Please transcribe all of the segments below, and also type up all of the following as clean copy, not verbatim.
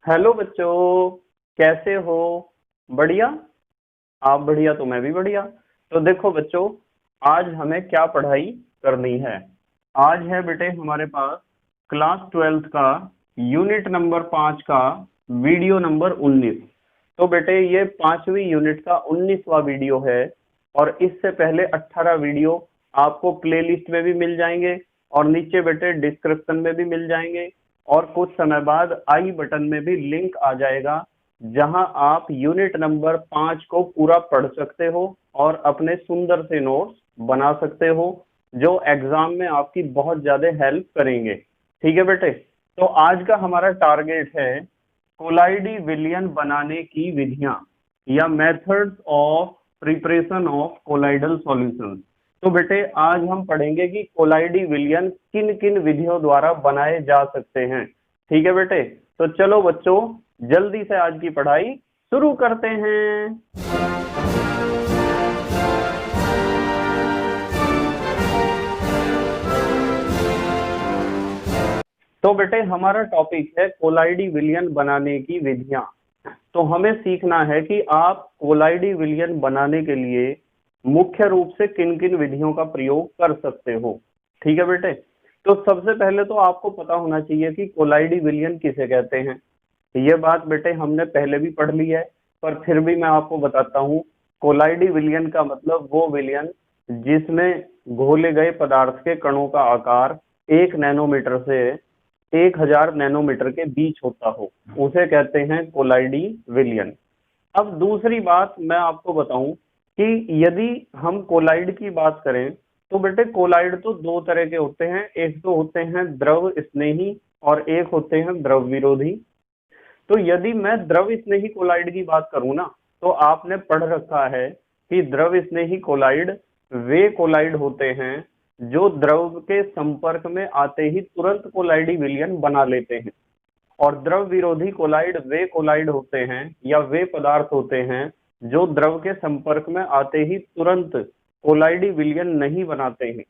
Hello बच्चों, कैसे हो? बढ़िया। आप बढ़िया तो मैं भी बढ़िया। तो देखो बच्चों, आज हमें क्या पढ़ाई करनी है। आज है बेटे हमारे पास क्लास 12th का यूनिट नंबर 5 का वीडियो नंबर 19। तो बेटे ये 5वीं यूनिट का 19वां वीडियो है। और इससे पहले 18 वीडियो आपको प्लेलिस्ट में भी मिल जाएंगे और नीचे बेटे डिस्क्रिप्शन में भी मिल जाएंगे। और कुछ समय बाद आई बटन में भी लिंक आ जाएगा, जहां आप यूनिट नंबर 5 को पूरा पढ़ सकते हो और अपने सुंदर से नोट्स बना सकते हो, जो एग्जाम में आपकी बहुत ज्यादा हेल्प करेंगे। ठीक है बेटे। तो आज का हमारा टारगेट है कोलाइडी विलियन बनाने की विधियां या methods of preparation of colloidal solutions. तो बेटे आज हम पढ़ेंगे कि कोलाइडी विलियन किन किन विधियों द्वारा बनाए जा सकते हैं। ठीक है बेटे। तो चलो बच्चों, जल्दी से आज की पढ़ाई शुरू करते हैं। तो बेटे हमारा टॉपिक है कोलाइडी विलियन बनाने की विधियां। तो हमें सीखना है कि आप कोलाइडी विलियन बनाने के लिए मुख्य रूप से किन किन विधियों का प्रयोग कर सकते हो। ठीक है बेटे। तो सबसे पहले तो आपको पता होना चाहिए कि कोलाइडी विलियन किसे कहते हैं। ये बात बेटे हमने पहले भी पढ़ ली है, पर फिर भी मैं आपको बताता हूँ। कोलाइडी विलियन का मतलब वो विलियन जिसमें घोले गए पदार्थ के कणों का आकार 1 नैनोमीटर से 1000 नैनोमीटर के बीच होता हो, उसे कहते हैं कोलाइडी विलियन। अब दूसरी बात मैं आपको बताऊं कि यदि हम कोलाइड की बात करें तो बेटे कोलाइड तो दो तरह के होते हैं। एक तो होते हैं द्रव स्नेही और एक होते हैं द्रव विरोधी। तो यदि मैं द्रव स्नेही कोलाइड की बात करूं ना, तो आपने पढ़ रखा है कि द्रव स्नेही कोलाइड वे कोलाइड होते हैं जो द्रव के संपर्क में आते ही तुरंत कोलाइडी विलियन बना लेते हैं। और द्रव विरोधी कोलाइड वे कोलाइड होते हैं या वे पदार्थ होते हैं जो द्रव के संपर्क में आते ही तुरंत कोलाइडी विलियन नहीं बनाते हैं।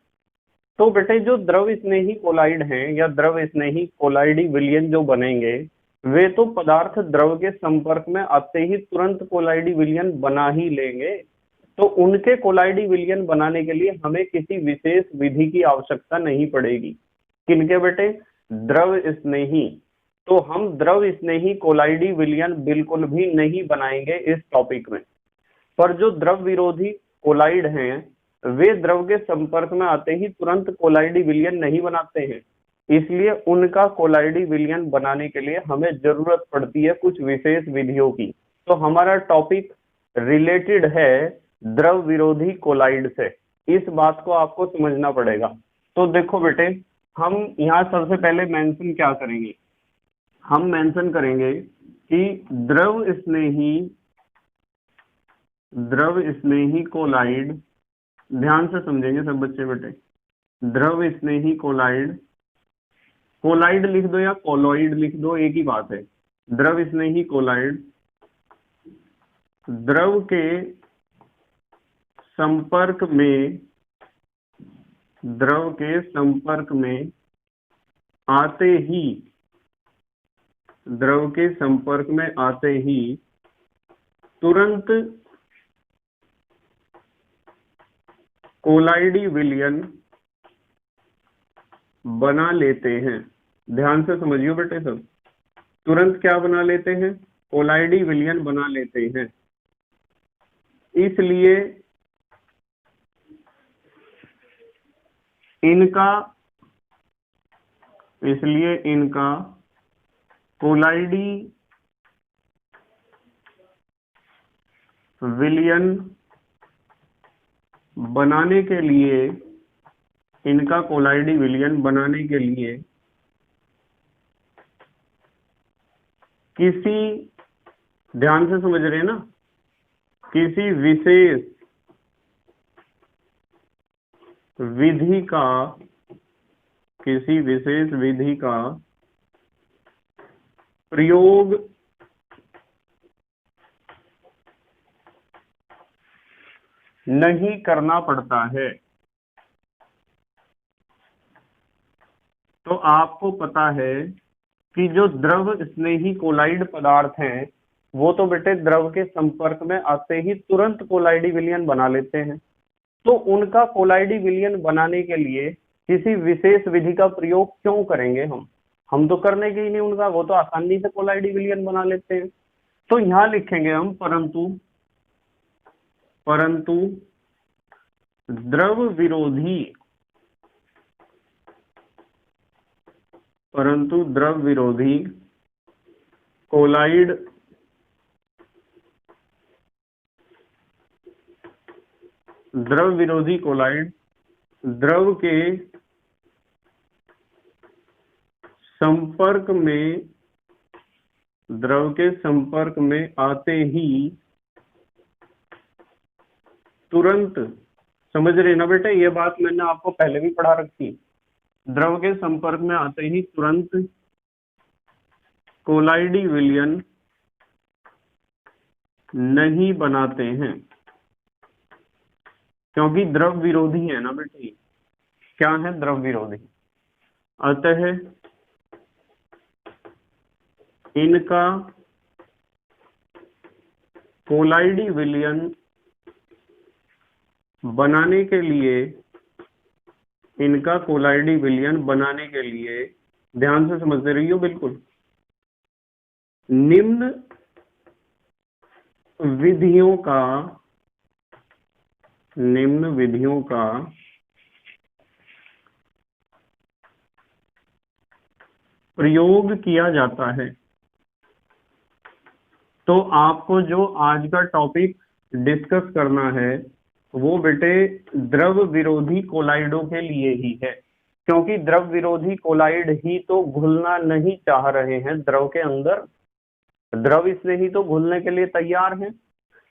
तो बेटे जो द्रव स्नेही कोलाइड हैं या द्रव स्नेही कोलाइडी विलियन जो बनेंगे, वे तो पदार्थ द्रव के संपर्क में आते ही तुरंत कोलाइडी विलियन बना ही लेंगे। तो उनके कोलाइडी विलियन बनाने के लिए हमें किसी विशेष विधि की आवश्यकता नहीं पड़ेगी। किनके बेटे? द्रव स्नेही। तो हम द्रव स्नेही कोलाइडी विलियन बिल्कुल भी नहीं बनाएंगे इस टॉपिक में। पर जो द्रव विरोधी कोलाइड हैं, वे द्रव के संपर्क में आते ही तुरंत कोलाइडी विलियन नहीं बनाते हैं। इसलिए उनका कोलाइडी विलियन बनाने के लिए हमें जरूरत पड़ती है कुछ विशेष विधियों की। तो हमारा टॉपिक रिलेटेड है द्रव विरोधी कोलाइड से। इस बात को आपको समझना पड़ेगा। तो देखो बेटे, हम यहाँ सबसे पहले मेंशन क्या करेंगे? हम मेंशन करेंगे कि द्रव स्नेही कोलाइड, ध्यान से समझेंगे सब बच्चे बेटे। द्रव स्नेही कोलाइड, कोलाइड लिख दो या कोलोइड लिख दो, एक ही बात है। द्रव स्नेही कोलाइड द्रव के संपर्क में आते ही द्रव के संपर्क में आते ही तुरंत कोलाइडी विलियन बना लेते हैं। ध्यान से समझियो बेटे सब। तुरंत क्या बना लेते हैं? कोलाइडी विलियन बना लेते हैं। इसलिए इनका कोलाइडी विलियन बनाने के लिए किसी, ध्यान से समझ रहे हैं ना, किसी विशेष विधि का प्रयोग नहीं करना पड़ता है। तो आपको पता है कि जो द्रव स्नेही कोलाइड पदार्थ हैं वो तो बेटे द्रव के संपर्क में आते ही तुरंत कोलाइडी विलयन बना लेते हैं। तो उनका कोलाइडी विलयन बनाने के लिए किसी विशेष विधि का प्रयोग क्यों करेंगे हम तो करने के ही नहीं उनका, वो तो आसानी से कोलाइडी विलयन बना लेते हैं। तो यहां लिखेंगे हम परंतु द्रव विरोधी कोलाइड द्रव के संपर्क में आते ही तुरंत, समझ रहे ना बेटे, ये बात मैंने आपको पहले भी पढ़ा रखी। द्रव के संपर्क में आते ही तुरंत कोलाइडी विलयन नहीं बनाते हैं, क्योंकि द्रव विरोधी है ना बेटे। क्या है? द्रव विरोधी। अतः इनका कोलाइडी विलयन बनाने के लिए ध्यान से समझते रहिए बिल्कुल, निम्न विधियों का प्रयोग किया जाता है। तो आपको जो आज का टॉपिक डिस्कस करना है वो बेटे द्रव विरोधी कोलाइडों के लिए ही है, क्योंकि द्रव विरोधी कोलाइड ही तो घुलना नहीं चाह रहे हैं द्रव के अंदर। द्रव इससे ही तो घुलने के लिए तैयार हैं,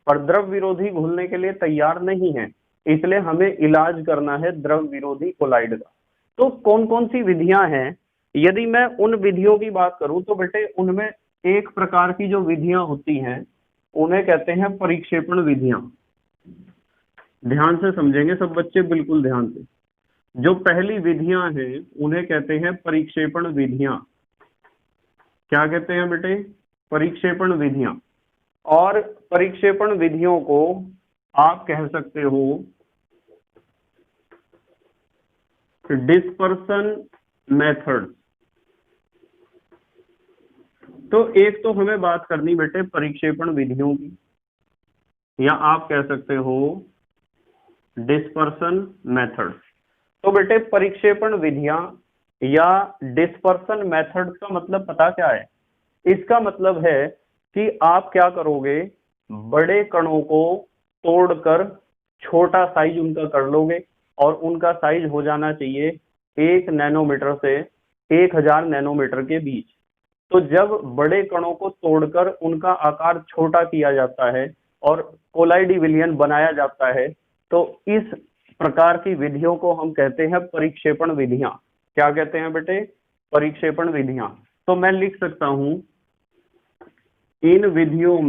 पर द्रव विरोधी घुलने के लिए तैयार नहीं है, इसलिए हमें इलाज करना है द्रव विरोधी कोलाइड का। तो कौन कौन सी विधियां हैं? यदि मैं उन विधियों की बात करूं तो बेटे उनमें एक प्रकार की जो विधियां होती हैं उन्हें कहते हैं परिक्षेपण विधियां। ध्यान से समझेंगे सब बच्चे, बिल्कुल ध्यान से। जो पहली विधियां हैं उन्हें कहते हैं परिक्षेपण विधियां। क्या कहते हैं बेटे? परिक्षेपण विधियां। और परिक्षेपण विधियों को आप कह सकते हो डिस्पर्सन मेथड। तो एक तो हमें बात करनी बेटे परिक्षेपण विधियों की, या आप कह सकते हो डिस्पर्सन मेथड। तो बेटे परिक्षेपण विधियां या डिस्पर्सन मेथड का मतलब पता क्या है? इसका मतलब है कि आप क्या करोगे, बड़े कणों को तोड़कर छोटा साइज उनका कर लोगे, और उनका साइज हो जाना चाहिए 1 नैनोमीटर से 1000 नैनोमीटर के बीच। तो जब बड़े कणों को तोड़कर उनका आकार छोटा किया जाता है और कोलाइडी विलयन बनाया जाता है, तो इस प्रकार की विधियों को हम कहते हैं परिक्षेपण विधियां। क्या कहते हैं बेटे? परिक्षेपण विधियां। तो मैं लिख सकता हूं इन विधियों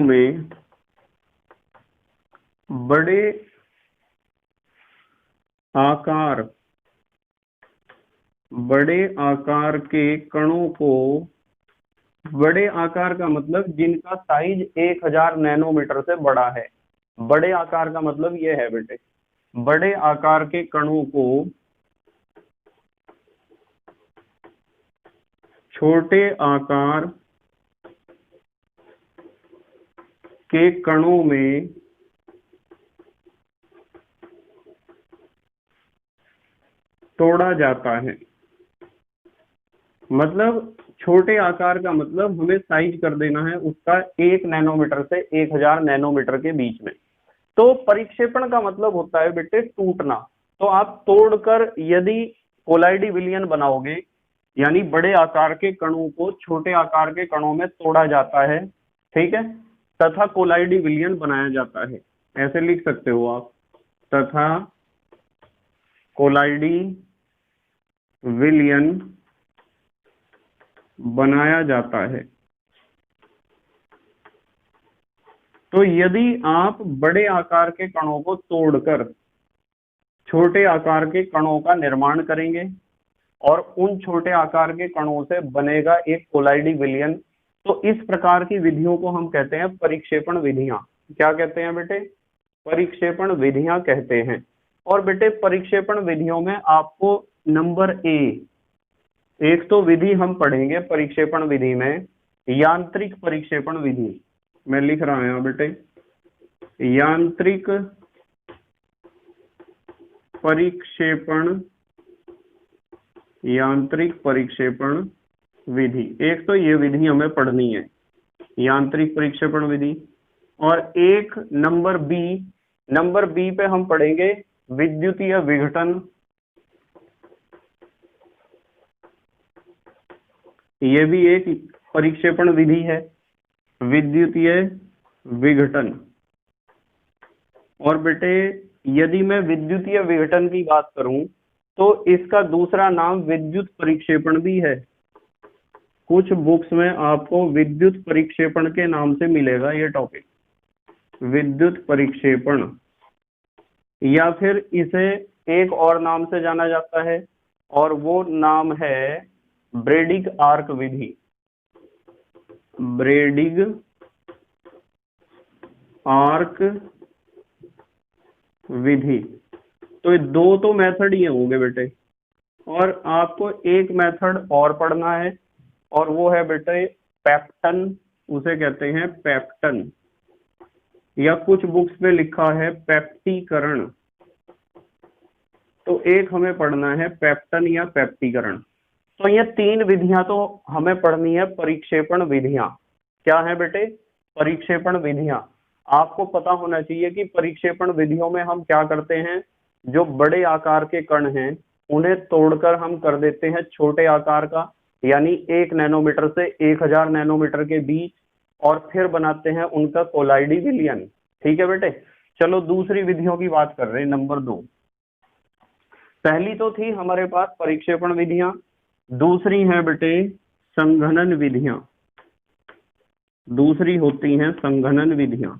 में बड़े आकार के कणों को, बड़े आकार का मतलब जिनका साइज 1000 नैनोमीटर से बड़ा है। बड़े आकार का मतलब ये है बेटे, बड़े आकार के कणों को छोटे आकार के कणों में तोड़ा जाता है। मतलब छोटे आकार का मतलब हमें साइज कर देना है उसका 1 नैनोमीटर से 1000 नैनोमीटर के बीच में। तो परिक्षेपण का मतलब होता है बेटे टूटना। तो आप तोड़कर यदि कोलाइडी विलयन बनाओगे, यानी बड़े आकार के कणों को छोटे आकार के कणों में तोड़ा जाता है, ठीक है, तथा कोलाइडी विलयन बनाया जाता है। ऐसे लिख सकते हो आप, तथा कोलाइडी विलयन बनाया जाता है। तो यदि आप बड़े आकार के कणों को तोड़कर छोटे आकार के कणों का निर्माण करेंगे और उन छोटे आकार के कणों से बनेगा एक कोलाइडी विलयन। तो इस प्रकार की विधियों को हम कहते हैं परिक्षेपण विधियां। क्या कहते हैं बेटे? परिक्षेपण विधियां कहते हैं। और बेटे परिक्षेपण विधियों में आपको नंबर एक तो विधि हम पढ़ेंगे परिक्षेपण विधि में, यांत्रिक परिक्षेपण विधि। मैं लिख रहा हूं बेटे, यांत्रिक परिक्षेपण, यांत्रिक परिक्षेपण विधि। एक तो ये विधि हमें पढ़नी है, यांत्रिक परिक्षेपण विधि। और एक नंबर बी पे हम पढ़ेंगे विद्युतीय विघटन। ये भी एक परिक्षेपण विधि है, विद्युतीय विघटन। और बेटे यदि मैं विद्युतीय विघटन की बात करूं तो इसका दूसरा नाम विद्युत परिक्षेपण भी है। कुछ बुक्स में आपको विद्युत परिक्षेपण के नाम से मिलेगा ये टॉपिक, विद्युत परिक्षेपण, या फिर इसे एक और नाम से जाना जाता है और वो नाम है ब्रेडिग आर्क विधि। ब्रेडिग आर्क विधि। तो ये दो तो मेथड ही होंगे बेटे, और आपको एक मेथड और पढ़ना है और वो है बेटे पेप्टन, उसे कहते हैं पेप्टन, या कुछ बुक्स में लिखा है पेप्टीकरण। तो एक हमें पढ़ना है पेप्टन या पेप्टीकरण। तो ये तीन विधियां तो हमें पढ़नी है, परिक्षेपण विधियां। क्या है बेटे? परिक्षेपण विधियां। आपको पता होना चाहिए कि परिक्षेपण विधियों में हम क्या करते हैं, जो बड़े आकार के कण हैं उन्हें तोड़कर हम कर देते हैं छोटे आकार का, यानी 1 नैनोमीटर से 1000 नैनोमीटर के बीच, और फिर बनाते हैं उनका कोलाइडी विलयन। ठीक है बेटे, चलो दूसरी विधियों की बात कर रहे हैं, नंबर 2। पहली तो थी हमारे पास परिक्षेपण विधियां, दूसरी है बेटे संघनन विधियां। दूसरी होती हैं संघनन विधियां।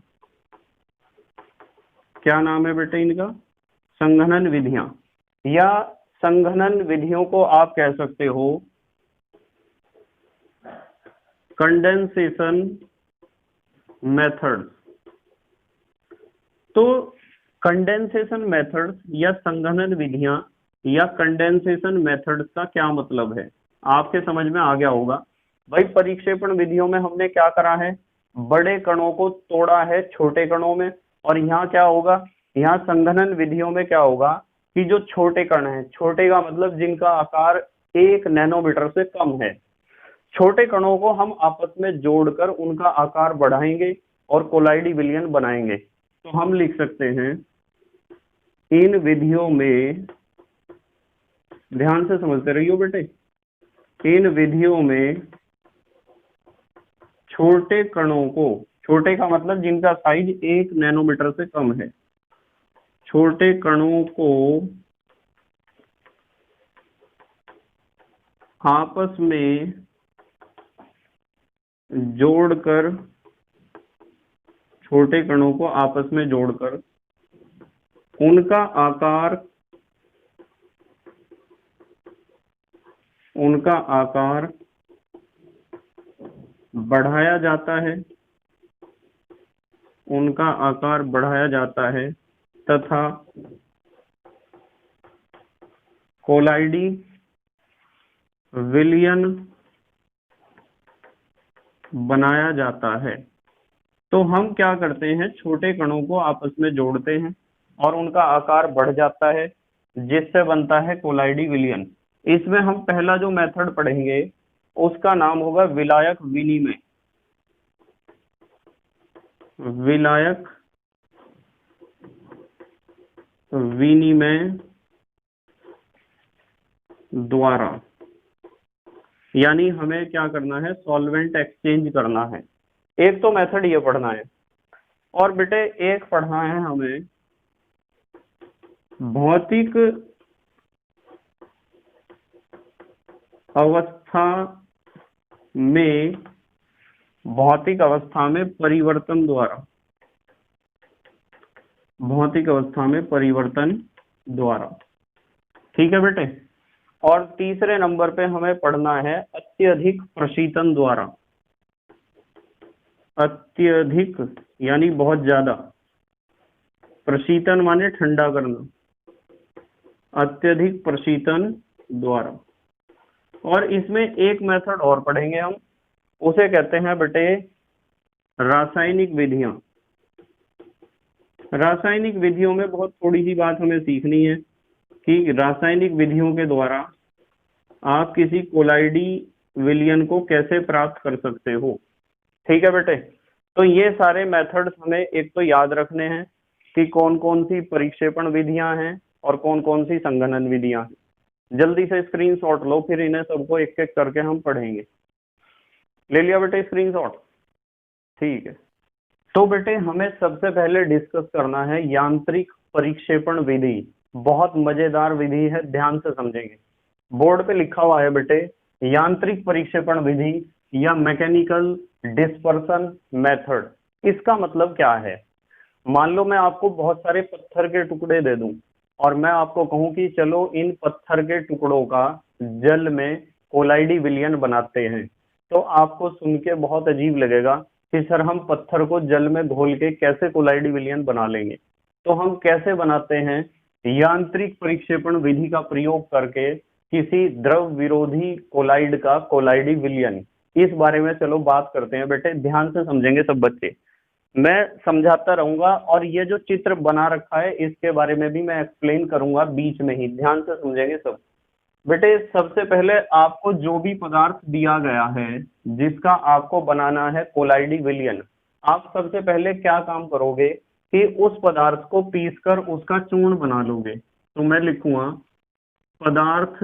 क्या नाम है बेटे इनका? संघनन विधियां, या संघनन विधियों को आप कह सकते हो कंडेंसेशन मेथड्स। तो कंडेंसेशन मेथड्स या संघनन विधियां या कंडेंसेशन मेथड्स का क्या मतलब है, आपके समझ में आ गया होगा। भाई परिक्षेपण विधियों में हमने क्या करा है, बड़े कणों को तोड़ा है छोटे कणों में, और यहाँ क्या होगा, यहाँ संघनन विधियों में क्या होगा कि जो छोटे कण हैं, छोटे का मतलब जिनका आकार 1 नैनोमीटर से कम है, छोटे कणों को हम आपस में जोड़कर उनका आकार बढ़ाएंगे और कोलाइडी विलयन बनाएंगे। तो हम लिख सकते हैं इन विधियों में, ध्यान से समझते रहियो बेटे, इन विधियों में छोटे कणों को, छोटे का मतलब जिनका साइज 1 नैनोमीटर से कम है, छोटे कणों को आपस में जोड़कर, छोटे कणों को आपस में जोड़कर उनका आकार बढ़ाया जाता है, उनका आकार बढ़ाया जाता है तथा कोलाइडी विलयन बनाया जाता है। तो हम क्या करते हैं, छोटे कणों को आपस में जोड़ते हैं और उनका आकार बढ़ जाता है, जिससे बनता है कोलाइडी विलयन। इसमें हम पहला जो मेथड पढ़ेंगे उसका नाम होगा विलायक विनिमय। विलायक विनिमय द्वारा, यानी हमें क्या करना है, सॉल्वेंट एक्सचेंज करना है। एक तो मेथड ये पढ़ना है, और बेटे एक पढ़ना है हमें भौतिक अवस्था में परिवर्तन द्वारा, भौतिक अवस्था में परिवर्तन द्वारा। ठीक है बेटे। और तीसरे नंबर पे हमें पढ़ना है अत्यधिक प्रशीतन द्वारा। अत्यधिक यानी बहुत ज्यादा, प्रशीतन माने ठंडा करना, अत्यधिक प्रशीतन द्वारा। और इसमें एक मेथड और पढ़ेंगे हम, उसे कहते हैं बेटे रासायनिक विधियां। रासायनिक विधियों में बहुत थोड़ी सी बात हमें सीखनी है कि रासायनिक विधियों के द्वारा आप किसी कोलाइडी विलयन को कैसे प्राप्त कर सकते हो। ठीक है बेटे। तो ये सारे मेथड्स हमें एक तो याद रखने हैं कि कौन कौन सी परिक्षेपण विधियां हैं और कौन कौन सी संघनन विधियां हैं। जल्दी से स्क्रीनशॉट लो, फिर इन्हें सबको एक एक करके हम पढ़ेंगे। ले लिया बेटे स्क्रीनशॉट? ठीक है। तो बेटे हमें सबसे पहले डिस्कस करना है यांत्रिक परिक्षेपण विधि। बहुत मजेदार विधि है, ध्यान से समझेंगे। बोर्ड पे लिखा हुआ है बेटे यांत्रिक परिक्षेपण विधि या मैकेनिकल डिस्पर्सन मेथड। इसका मतलब क्या है? मान लो मैं आपको बहुत सारे पत्थर के टुकड़े दे दूं और मैं आपको कहूं कि चलो इन पत्थर के टुकड़ों का जल में कोलाइडी विलयन बनाते हैं, तो आपको सुन के बहुत अजीब लगेगा कि सर हम पत्थर को जल में घोल के कैसे कोलाइडी विलयन बना लेंगे। तो हम कैसे बनाते हैं? यांत्रिक परिक्षेपण विधि का प्रयोग करके किसी द्रव विरोधी कोलाइड का कोलाइडी विलयन। इस बारे में चलो बात करते हैं बेटे, ध्यान से समझेंगे सब बच्चे। मैं समझाता रहूंगा और ये जो चित्र बना रखा है इसके बारे में भी मैं एक्सप्लेन करूंगा बीच में ही, ध्यान से समझेंगे सब। बेटे सबसे पहले आपको जो भी पदार्थ दिया गया है जिसका आपको बनाना है कोलाइडी विलयन, आप सबसे पहले क्या काम करोगे कि उस पदार्थ को पीसकर उसका चूर्ण बना लोगे। तो मैं लिखूंगा पदार्थ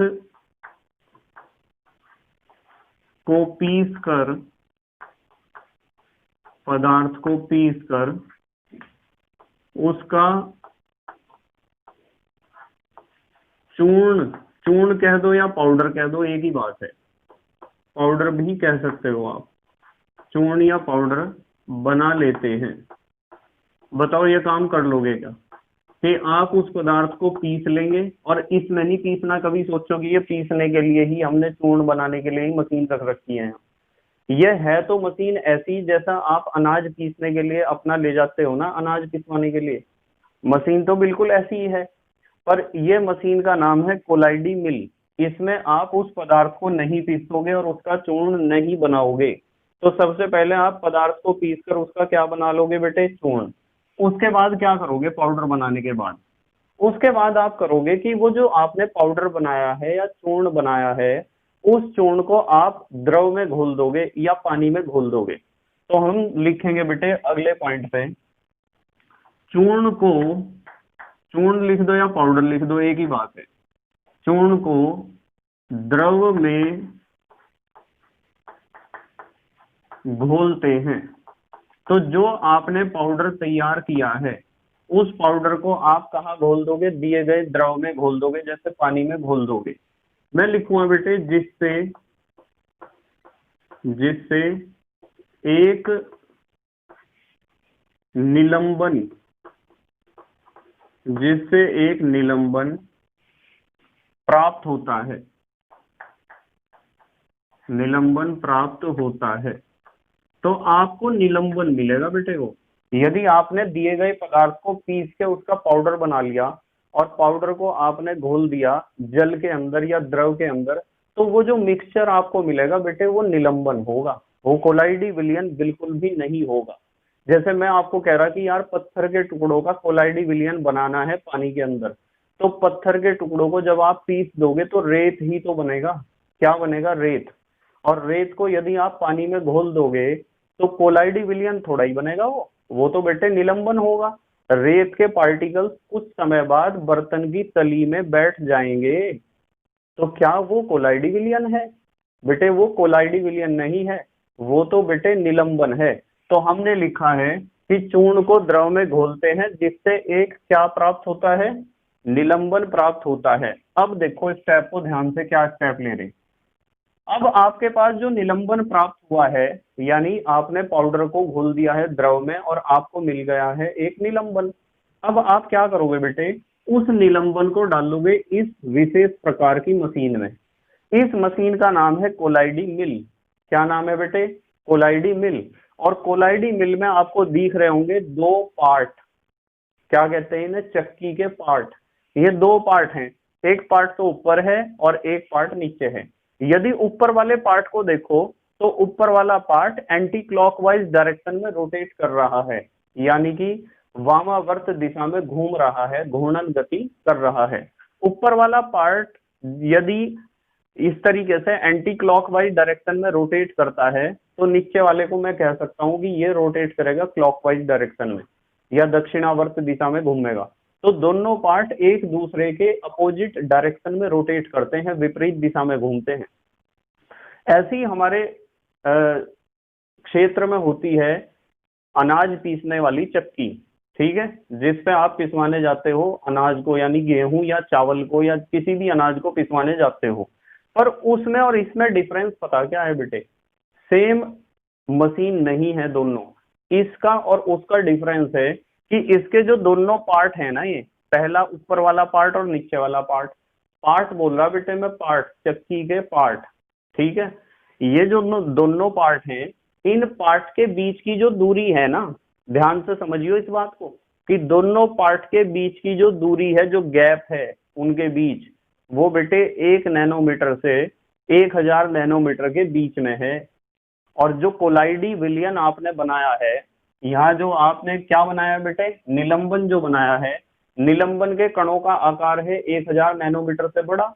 को पीसकर, पदार्थ को पीसकर उसका चूर्ण, चूर्ण कह दो या पाउडर कह दो, एक ही बात है, पाउडर भी कह सकते हो आप, चूर्ण या पाउडर बना लेते हैं। बताओ ये काम कर लोगे क्या कि आप उस पदार्थ को पीस लेंगे? और इसमें नहीं पीसना कभी सोचोगे ये पीसने के लिए ही हमने चूर्ण बनाने के लिए ही मशीन रख रखी है। यह है तो मशीन ऐसी जैसा आप अनाज पीसने के लिए अपना ले जाते हो ना, अनाज पिसवाने के लिए, मशीन तो बिल्कुल ऐसी ही है। पर यह मशीन का नाम है कोलाइडी मिल। इसमें आप उस पदार्थ को नहीं पीसोगे और उसका चूर्ण नहीं बनाओगे। तो सबसे पहले आप पदार्थ को पीसकर उसका क्या बना लोगे बेटे? चूर्ण। उसके बाद क्या करोगे? पाउडर बनाने के बाद उसके बाद आप करोगे कि वो जो आपने पाउडर बनाया है या चूर्ण बनाया है उस चूर्ण को आप द्रव में घोल दोगे या पानी में घोल दोगे। तो हम लिखेंगे बेटे अगले पॉइंट पे, चूर्ण को, चूर्ण लिख दो या पाउडर लिख दो, एक ही बात है, चूर्ण को द्रव में घोलते हैं। तो जो आपने पाउडर तैयार किया है उस पाउडर को आप कहाँ घोल दोगे? दिए गए द्रव में घोल दोगे, जैसे पानी में घोल दोगे। मैं लिखूंगा बेटे जिससे, जिससे एक निलंबन, जिससे एक निलंबन प्राप्त होता है, निलंबन प्राप्त होता है। तो आपको निलंबन मिलेगा बेटे वो, यदि आपने दिए गए पदार्थ को पीस के उसका पाउडर बना लिया और पाउडर को आपने घोल दिया जल के अंदर या द्रव के अंदर, तो वो जो मिक्सचर आपको मिलेगा बेटे वो निलंबन होगा, वो कोलाइडी विलयन बिल्कुल भी नहीं होगा। जैसे मैं आपको कह रहा कि यार पत्थर के टुकड़ों का कोलाइडी विलयन बनाना है पानी के अंदर, तो पत्थर के टुकड़ों को जब आप पीस दोगे तो रेत ही तो बनेगा। क्या बनेगा? रेत। और रेत को यदि आप पानी में घोल दोगे तो कोलाइडी विलयन थोड़ा ही बनेगा वो तो बेटे निलंबन होगा। रेत के पार्टिकल्स कुछ समय बाद बर्तन की तली में बैठ जाएंगे, तो क्या वो कोलाइडी विलयन है? बेटे वो कोलाइडी विलयन नहीं है, वो तो बेटे निलंबन है। तो हमने लिखा है कि चूर्ण को द्रव में घोलते हैं जिससे एक क्या प्राप्त होता है? निलंबन प्राप्त होता है। अब देखो स्टेप को ध्यान से, क्या स्टेप ले रहे। अब आपके पास जो निलंबन प्राप्त हुआ है, यानी आपने पाउडर को घोल दिया है द्रव में और आपको मिल गया है एक निलंबन। अब आप क्या करोगे बेटे उस निलंबन को डालोगे इस विशेष प्रकार की मशीन में। इस मशीन का नाम है कोलाइडी मिल। क्या नाम है बेटे? कोलाइडी मिल। और कोलाइडी मिल में आपको दिख रहे होंगे दो पार्ट, क्या कहते हैं इन्हें? चक्की के पार्ट। ये दो पार्ट हैं, एक पार्ट तो ऊपर है और एक पार्ट नीचे है। यदि ऊपर वाले पार्ट को देखो तो ऊपर वाला पार्ट एंटी क्लॉकवाइज डायरेक्शन में रोटेट कर रहा है, यानी कि वामावर्त दिशा में घूम रहा है, घूर्णन गति कर रहा है। ऊपर वाला पार्ट यदि इस तरीके से एंटी क्लॉकवाइज डायरेक्शन में रोटेट करता है तो नीचे वाले को मैं कह सकता हूं कि ये रोटेट करेगा क्लॉकवाइज डायरेक्शन में या दक्षिणावर्त दिशा में घूमेगा। तो दोनों पार्ट एक दूसरे के अपोजिट डायरेक्शन में रोटेट करते हैं, विपरीत दिशा में घूमते हैं। ऐसी हमारे क्षेत्र में होती है अनाज पीसने वाली चक्की, ठीक है, जिस पे आप पिसवाने जाते हो अनाज को, यानी गेहूं या चावल को या किसी भी अनाज को पिसवाने जाते हो। पर उसमें और इसमें डिफरेंस पता क्या है बेटे? सेम मशीन नहीं है दोनों। इसका और उसका डिफरेंस है कि इसके जो दोनों पार्ट है ना, ये पहला ऊपर वाला पार्ट और नीचे वाला पार्ट, पार्ट बोल रहा बेटे मैं, पार्ट, चक्की के पार्ट, ठीक है। ये जो दोनों पार्ट हैं, इन पार्ट के बीच की जो दूरी है ना, ध्यान से समझियो इस बात को, कि दोनों पार्ट के बीच की जो दूरी है, जो गैप है उनके बीच, वो बेटे 1 नैनोमीटर से 1000 नैनोमीटर के बीच में है। और जो कोलाइडी विलियन आपने बनाया है, यहाँ जो आपने क्या बनाया बेटे? निलंबन जो बनाया है, निलंबन के कणों का आकार है 1000 नैनोमीटर से बड़ा,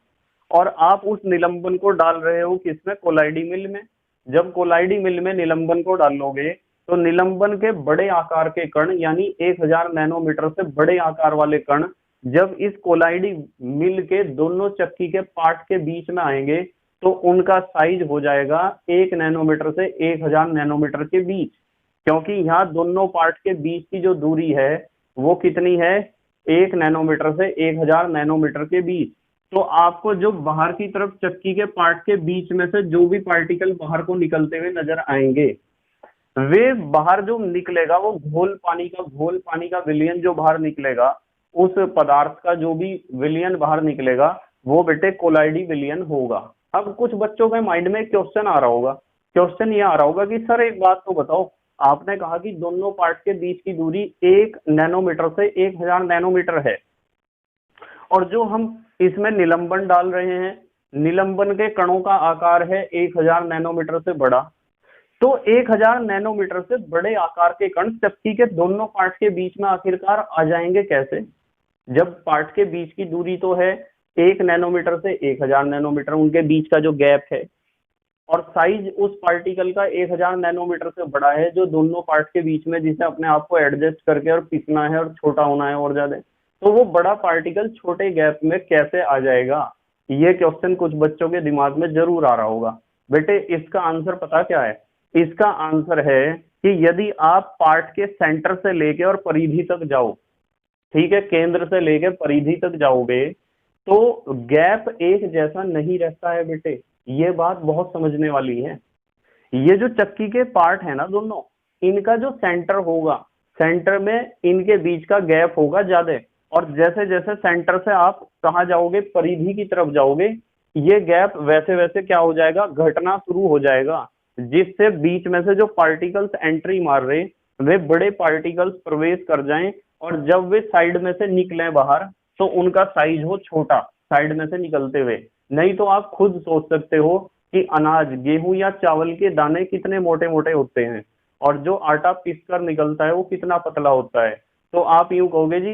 और आप उस निलंबन को डाल रहे हो किसमें? कोलाइडी मिल में। जब कोलाइडी मिल में निलंबन को डालोगे तो निलंबन के बड़े आकार के कण, यानी 1000 नैनोमीटर से बड़े आकार वाले कण जब इस कोलाइडी मिल के दोनों चक्की के पार्ट के बीच में आएंगे तो उनका साइज हो जाएगा 1 नैनोमीटर से 1000 नैनोमीटर के बीच, क्योंकि यहाँ दोनों पार्ट के बीच की जो दूरी है वो कितनी है? 1 नैनोमीटर से 1000 नैनोमीटर के बीच। तो आपको जो बाहर की तरफ चक्की के पार्ट के बीच में से जो भी पार्टिकल बाहर को निकलते हुए नजर आएंगे, वे बाहर जो निकलेगा वो घोल पानी का विलयन जो बाहर निकलेगा, उस पदार्थ का जो भी विलयन बाहर निकलेगा वो बेटे कोलाइडी विलयन होगा। अब कुछ बच्चों के माइंड में क्वेश्चन आ रहा होगा, क्वेश्चन ये आ रहा होगा कि सर एक बात तो बताओ, आपने कहा कि दोनों पार्ट के बीच की दूरी 1 नैनोमीटर से 1000 नैनोमीटर है, और जो हम इसमें निलंबन डाल रहे हैं, निलंबन के कणों का आकार है 1000 नैनोमीटर से बड़ा, तो 1000 नैनोमीटर से बड़े आकार के कण चक्की के दोनों पार्ट के बीच में आखिरकार आ जाएंगे कैसे? जब पार्ट के बीच की दूरी तो है 1 नैनोमीटर से 1000 नैनोमीटर, उनके बीच का जो गैप है, और साइज उस पार्टिकल का 1000 नैनोमीटर से बड़ा है, जो दोनों पार्ट के बीच में जिसे अपने आप को एडजस्ट करके और पिसना है और छोटा होना है और ज्यादा, तो वो बड़ा पार्टिकल छोटे गैप में कैसे आ जाएगा? ये क्वेश्चन कुछ बच्चों के दिमाग में जरूर आ रहा होगा। बेटे इसका आंसर पता क्या है? इसका आंसर है कि यदि आप पार्ट के सेंटर से लेके और परिधि तक जाओ, ठीक है, केंद्र से लेकर परिधि तक जाओगे तो गैप एक जैसा नहीं रहता है बेटे। ये बात बहुत समझने वाली है। ये जो चक्की के पार्ट है ना दोनों, इनका जो सेंटर होगा, सेंटर में इनके बीच का गैप होगा ज्यादा, और जैसे जैसे सेंटर से आप कहाँ जाओगे? परिधि की तरफ जाओगे, ये गैप वैसे वैसे क्या हो जाएगा? घटना शुरू हो जाएगा, जिससे बीच में से जो पार्टिकल्स एंट्री मार रहे वे बड़े पार्टिकल्स प्रवेश कर जाएं, और जब वे साइड में से निकले बाहर तो उनका साइज हो छोटा साइड में से निकलते हुए। नहीं तो आप खुद सोच सकते हो कि अनाज, गेहूं या चावल के दाने कितने मोटे मोटे होते हैं और जो आटा पीस कर निकलता है वो कितना पतला होता है। तो आप यूं कहोगे जी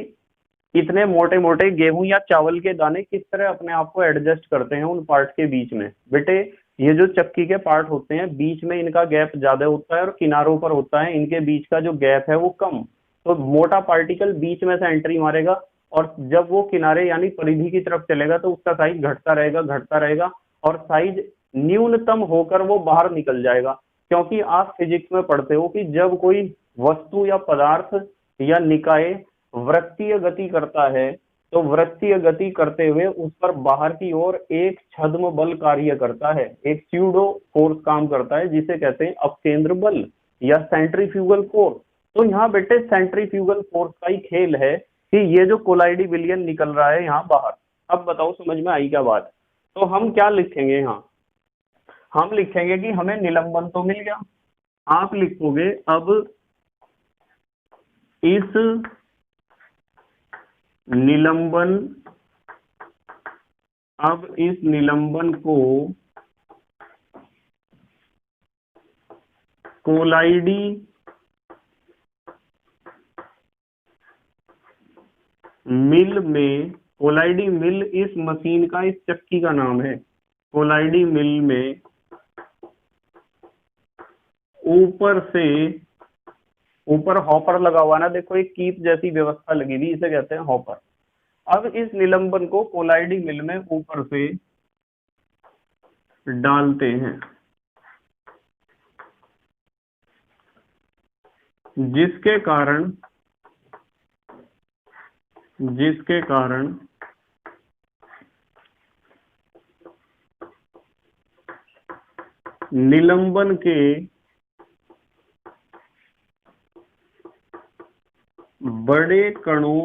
इतने मोटे मोटे गेहूं या चावल के दाने किस तरह अपने आप को एडजस्ट करते हैं उन पार्ट के बीच में? बेटे ये जो चक्की के पार्ट होते हैं, बीच में इनका गैप ज्यादा होता है और किनारों पर होता है इनके बीच का जो गैप है वो कम। तो मोटा पार्टिकल बीच में से एंट्री मारेगा, और जब वो किनारे यानी परिधि की तरफ चलेगा तो उसका साइज घटता रहेगा, और साइज न्यूनतम होकर वो बाहर निकल जाएगा। क्योंकि आप फिजिक्स में पढ़ते हो कि जब कोई वस्तु या पदार्थ या निकाय वृत्तीय गति करता है तो वृत्तीय गति करते हुए उस पर बाहर की ओर एक छद्म बल कार्य करता है, एक स्यूडो फोर्स काम करता है, जिसे कहते हैं अपकेंद्र बल या सेंट्रीफ्यूगल फोर्स। तो यहाँ बेटे सेंट्रीफ्यूगल फोर्स का ही खेल है कि ये जो कोलाइडी विलयन निकल रहा है यहाँ बाहर। अब बताओ समझ में आई क्या बात? तो हम क्या लिखेंगे यहाँ? हम लिखेंगे कि हमें निलंबन तो मिल गया। आप लिखोगे अब इस निलंबन, अब इस निलंबन को कोलाइडी मिल में, कोलाइडी मिल इस मशीन का, इस चक्की का नाम है। कोलाइडी मिल में ऊपर से, ऊपर हॉपर लगा हुआ ना, देखो एक कीप जैसी व्यवस्था लगी हुई, इसे कहते हैं हॉपर। अब इस निलंबन को कोलाइडी मिल में ऊपर से डालते हैं, जिसके कारण निलंबन के बड़े कणों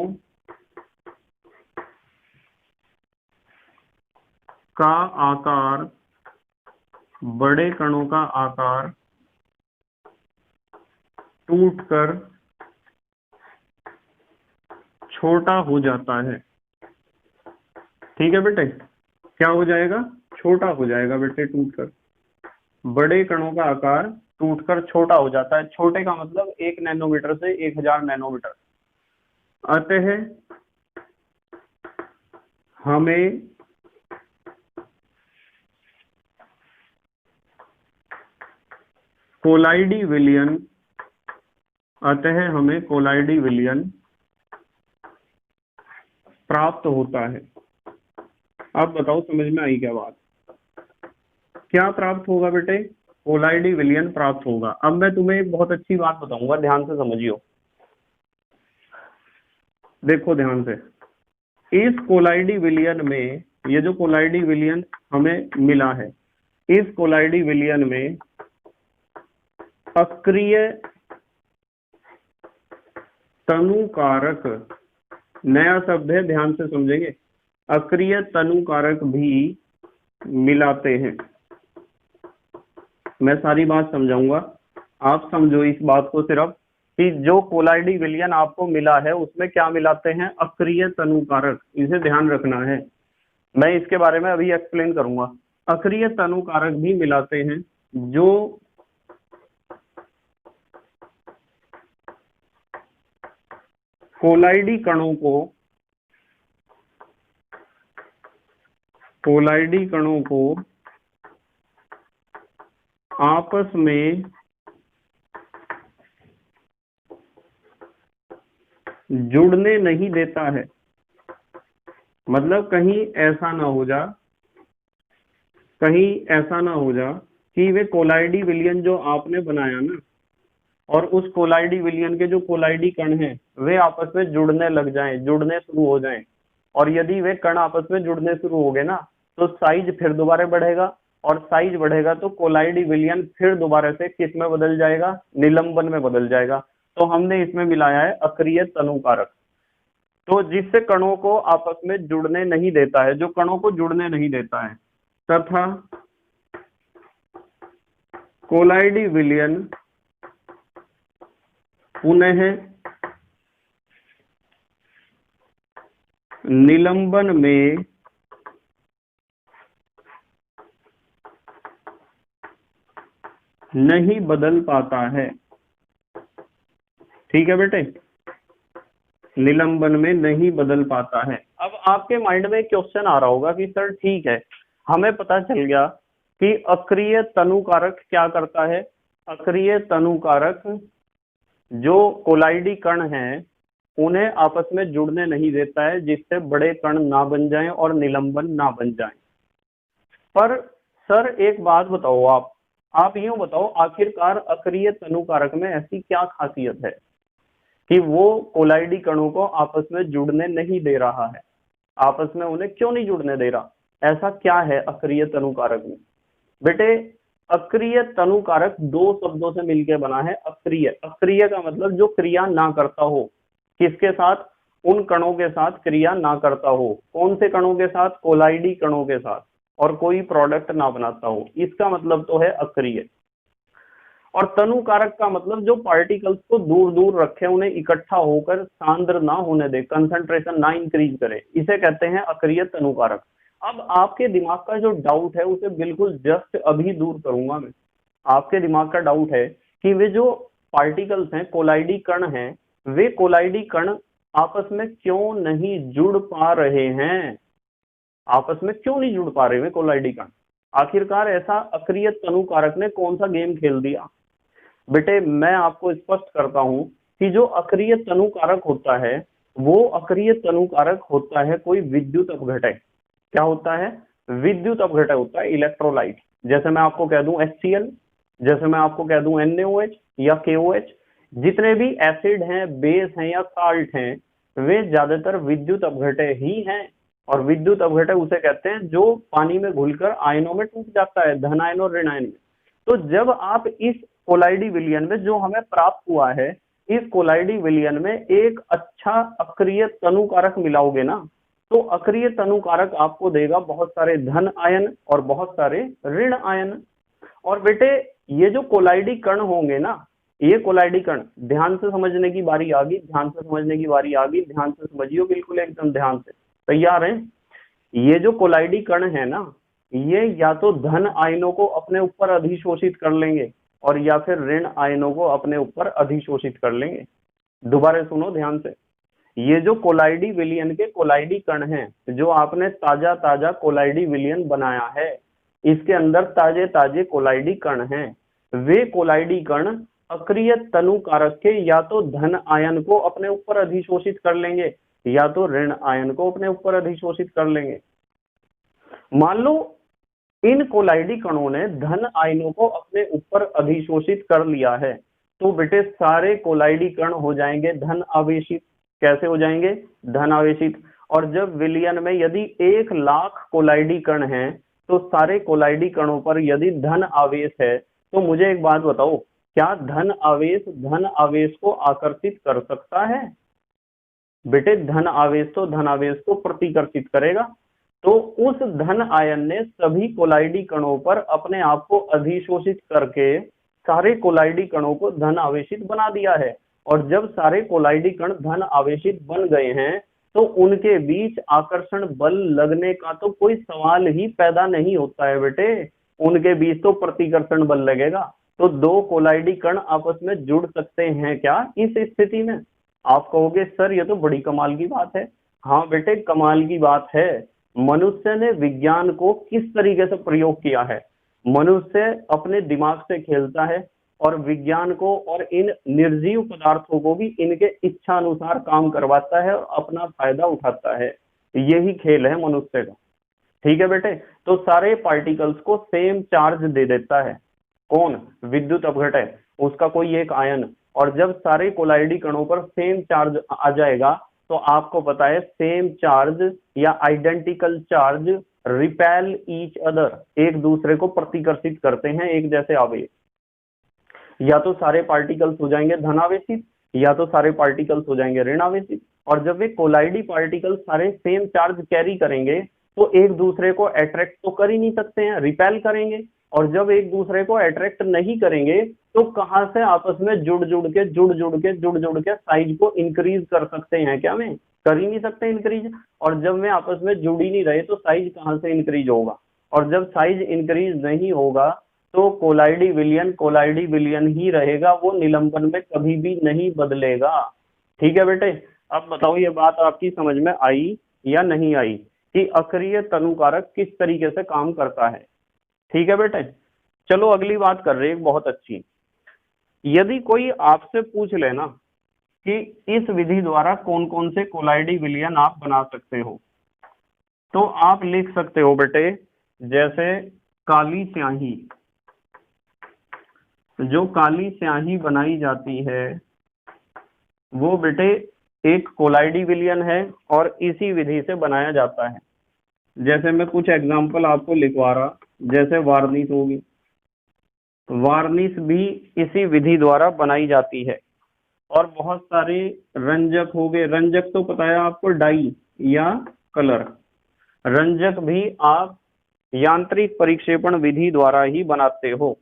का आकार, बड़े कणों का आकार टूटकर छोटा हो जाता है। ठीक है बेटे, क्या हो जाएगा? छोटा हो जाएगा बेटे, टूटकर। बड़े कणों का आकार टूटकर छोटा हो जाता है। छोटे का मतलब 1 नैनोमीटर से 1000 नैनोमीटर। अतः हमें कोलाइडी विलयन, अतः हमें कोलाइडी विलयन प्राप्त होता है। अब बताओ समझ में आई क्या बात? क्या प्राप्त होगा बेटे? कोलाइडी विलयन प्राप्त होगा। अब मैं तुम्हें एक बहुत अच्छी बात बताऊंगा, ध्यान से समझियो। देखो ध्यान से, इस कोलाइडी विलयन में, ये जो कोलाइडी विलयन हमें मिला है, इस कोलाइडी विलयन में अक्रिय तनुकारक, नया शब्द है, ध्यान से समझेंगे, अक्रिय तनुकारक भी मिलाते हैं। मैं सारी बात समझाऊंगा, आप समझो इस बात को सिर्फ, कि जो कोलाइडी विलयन आपको मिला है उसमें क्या मिलाते हैं? अक्रिय तनुकारक। इसे ध्यान रखना है, मैं इसके बारे में अभी एक्सप्लेन करूंगा। अक्रिय तनुकारक भी मिलाते हैं जो कोलाइडी कणों को आपस में जुड़ने नहीं देता है। मतलब कहीं ऐसा ना हो जा, कि वे कोलाइडी विलयन जो आपने बनाया ना, और उस कोलाइडी विलयन के जो कोलाइडी कण हैं वे आपस में जुड़ने लग जाएं, जुड़ने शुरू हो जाएं। और यदि वे कण आपस में जुड़ने शुरू हो गए ना, तो साइज फिर दोबारा बढ़ेगा, और साइज बढ़ेगा तो कोलाइडी विलयन फिर दोबारा से किस में बदल जाएगा? निलंबन में बदल जाएगा। तो हमने इसमें मिलाया है अक्रिय तनुकारक, तो जिससे कणों को आपस में जुड़ने नहीं देता है, जो कणों को जुड़ने नहीं देता है, तथा कोलाइडी विलयन पुनः निलंबन में नहीं बदल पाता है। ठीक है बेटे, निलंबन में नहीं बदल पाता है। अब आपके माइंड में क्वेश्चन आ रहा होगा कि सर ठीक है, हमें पता चल गया कि अक्रिय तनुकारक क्या करता है। अक्रिय तनुकारक जो कोलाइडी कण हैं उन्हें आपस में जुड़ने नहीं देता है, जिससे बड़े कण ना बन जाएं और निलंबन ना बन जाएं। पर सर एक बात बताओ, आप यूं बताओ, आखिरकार अक्रिय तनुकारक में ऐसी क्या खासियत है कि वो कोलाइडी कणों को आपस में जुड़ने नहीं दे रहा है? आपस में उन्हें क्यों नहीं जुड़ने दे रहा? ऐसा क्या है अक्रिय तनुकारक में? बेटे अक्रिय तनुकारक 2 शब्दों से मिलकर बना है। अक्रिय, अक्रिय का मतलब जो क्रिया ना करता हो, किसके साथ? उन कणों के साथ क्रिया ना करता हो। कौन से कणों के साथ? कोलाइडी कणों के साथ, और कोई प्रोडक्ट ना बनाता हो। इसका मतलब तो है अक्रिय। और तनुकारक का मतलब जो पार्टिकल्स को दूर दूर रखे, उन्हें इकट्ठा होकर सांद्र ना होने दे, कंसंट्रेशन ना इंक्रीज करे, इसे कहते हैं अक्रिय तनुकारक। अब आपके दिमाग का जो डाउट है उसे बिल्कुल जस्ट अभी दूर करूंगा मैं। आपके दिमाग का डाउट है कि वे जो पार्टिकल्स हैं, कोलाइडी कण हैं, वे कोलाइडी कण आपस में क्यों नहीं जुड़ पा रहे हैं? आपस में क्यों नहीं जुड़ पा रहे वे कोलाइडी कण? आखिरकार ऐसा अक्रिय तनुकारक ने कौन सा गेम खेल दिया? बेटे मैं आपको स्पष्ट करता हूं कि जो अक्रिय तनुकारक होता है, वो अक्रिय तनुकारक होता है कोई विद्युत अपघटय। क्या होता है? विद्युत अपघटय होता है, इलेक्ट्रोलाइट। जैसे मैं आपको कह दूं HCl, जैसे मैं आपको कह दूं NaOH या KOH। जितने भी एसिड हैं, बेस हैं या साल्ट हैं, वे ज्यादातर विद्युत अपघटय ही हैं। और विद्युत अपघटय उसे कहते हैं जो पानी में घुलकर आयनों में टूट जाता है, धन आयन और ऋण आयन में। तो जब आप इस कोलाइडी विलयन में जो हमें प्राप्त हुआ है, इस कोलाइडी विलयन में एक अच्छा अक्रिय तनुकारक मिलाओगे ना, तो अक्रिय तनुकारक आपको देगा बहुत सारे धन आयन और बहुत सारे ऋण आयन। और बेटे ये जो कोलाइडी कण होंगे ना, ये कोलाइडी कण, ध्यान से समझने की बारी आ गई, ध्यान से समझने की बारी आ गई, ध्यान से समझियो, बिल्कुल एकदम ध्यान से। तैयार हैं? ये जो कोलाइडी कण है ना, ये या तो धन आयनों को अपने ऊपर अधिशोषित कर लेंगे और या फिर ऋण आयनों को अपने ऊपर अधिशोषित कर लेंगे। दोबारा सुनो ध्यान से। ये जो कोलाइडी विलयन के कोलाइडी कण हैं, जो आपने ताजा ताजा कोलाइडी विलयन बनाया है, इसके अंदर ताजे ताजे कोलाइडी कण हैं। वे कोलाइडी कण अक्रिय तनुकारक के या तो धन आयन को अपने ऊपर अधिशोषित कर लेंगे या तो ऋण आयन को अपने ऊपर अधिशोषित कर लेंगे। मान लो इन कोलाइडी कणों ने धन आयनों को अपने ऊपर अधिशोषित कर लिया है, तो बेटे सारे कोलाइडी कण हो जाएंगे धन आवेशित। कैसे हो जाएंगे? धन आवेशित। और जब विलयन में यदि 1,00,000 कोलाइडी कण हैं, तो सारे कोलाइडी कणों पर यदि धन आवेश है, तो मुझे एक बात बताओ, क्या धन आवेश को आकर्षित कर सकता है? बेटे धन आवेश तो धन आवेश को प्रतिकर्षित करेगा। तो उस धन आयन ने सभी कोलाइडी कणों पर अपने आप को अधिशोषित करके सारे कोलाइडी कणों को धन आवेशित बना दिया है। और जब सारे कोलाइडी कण धन आवेशित बन गए हैं, तो उनके बीच आकर्षण बल लगने का तो कोई सवाल ही पैदा नहीं होता है बेटे। उनके बीच तो प्रतिकर्षण बल लगेगा। तो दो कोलाइडी कण आपस में जुड़ सकते हैं क्या इस स्थिति में? आप कहोगे सर ये तो बड़ी कमाल की बात है। हाँ बेटे कमाल की बात है। मनुष्य ने विज्ञान को किस तरीके से प्रयोग किया है? मनुष्य अपने दिमाग से खेलता है और विज्ञान को और इन निर्जीव पदार्थों को भी इनके इच्छा अनुसार काम करवाता है और अपना फायदा उठाता है। यही खेल है मनुष्य का। ठीक है बेटे। तो सारे पार्टिकल्स को सेम चार्ज दे देता है। कौन? विद्युत अपघटय, उसका कोई एक आयन। और जब सारे कोलाइडी कणों पर सेम चार्ज आ जाएगा, तो आपको पता है सेम चार्ज या identical charge repel each other, एक दूसरे को प्रतिकर्षित करते हैं, एक जैसे आवेश। या तो सारे पार्टिकल्स हो जाएंगे धनावेशित या तो सारे पार्टिकल्स हो जाएंगे ऋण आवेशित। और जब वे कोलाइडी पार्टिकल्स सारे सेम चार्ज कैरी करेंगे, तो एक दूसरे को अट्रैक्ट तो कर ही नहीं सकते हैं, रिपेल करेंगे। और जब एक दूसरे को अट्रैक्ट नहीं करेंगे, तो कहां से आपस में जुड़ जुड़ के साइज को इंक्रीज कर सकते हैं? क्या में कर ही नहीं सकते इंक्रीज। और जब में आपस में जुड़ ही नहीं रहे, तो साइज कहां से इंक्रीज होगा? और जब साइज इंक्रीज नहीं होगा, तो कोलाइडी विलयन ही रहेगा, वो निलंबन में कभी भी नहीं बदलेगा। ठीक है बेटे। अब बताओ ये बात आपकी समझ में आई या नहीं आई कि अक्रिय तनुकारक किस तरीके से काम करता है? ठीक है बेटे। चलो अगली बात कर रहे हैं बहुत अच्छी। यदि कोई आपसे पूछ लेना कि इस विधि द्वारा कौन कौन से कोलाइडी विलयन आप बना सकते हो, तो आप लिख सकते हो बेटे, जैसे काली स्याही, जो काली स्याही बनाई जाती है वो बेटे एक कोलाइडी विलयन है और इसी विधि से बनाया जाता है। जैसे मैं कुछ एग्जांपल आपको लिखवा रहा, जैसे वार्निश होगी, वार्निश भी इसी विधि द्वारा बनाई जाती है। और बहुत सारे रंजक हो गए। रंजक तो पता है आपको, डाई या कलर। रंजक भी आप यांत्रिक परिक्षेपण विधि द्वारा ही बनाते हो।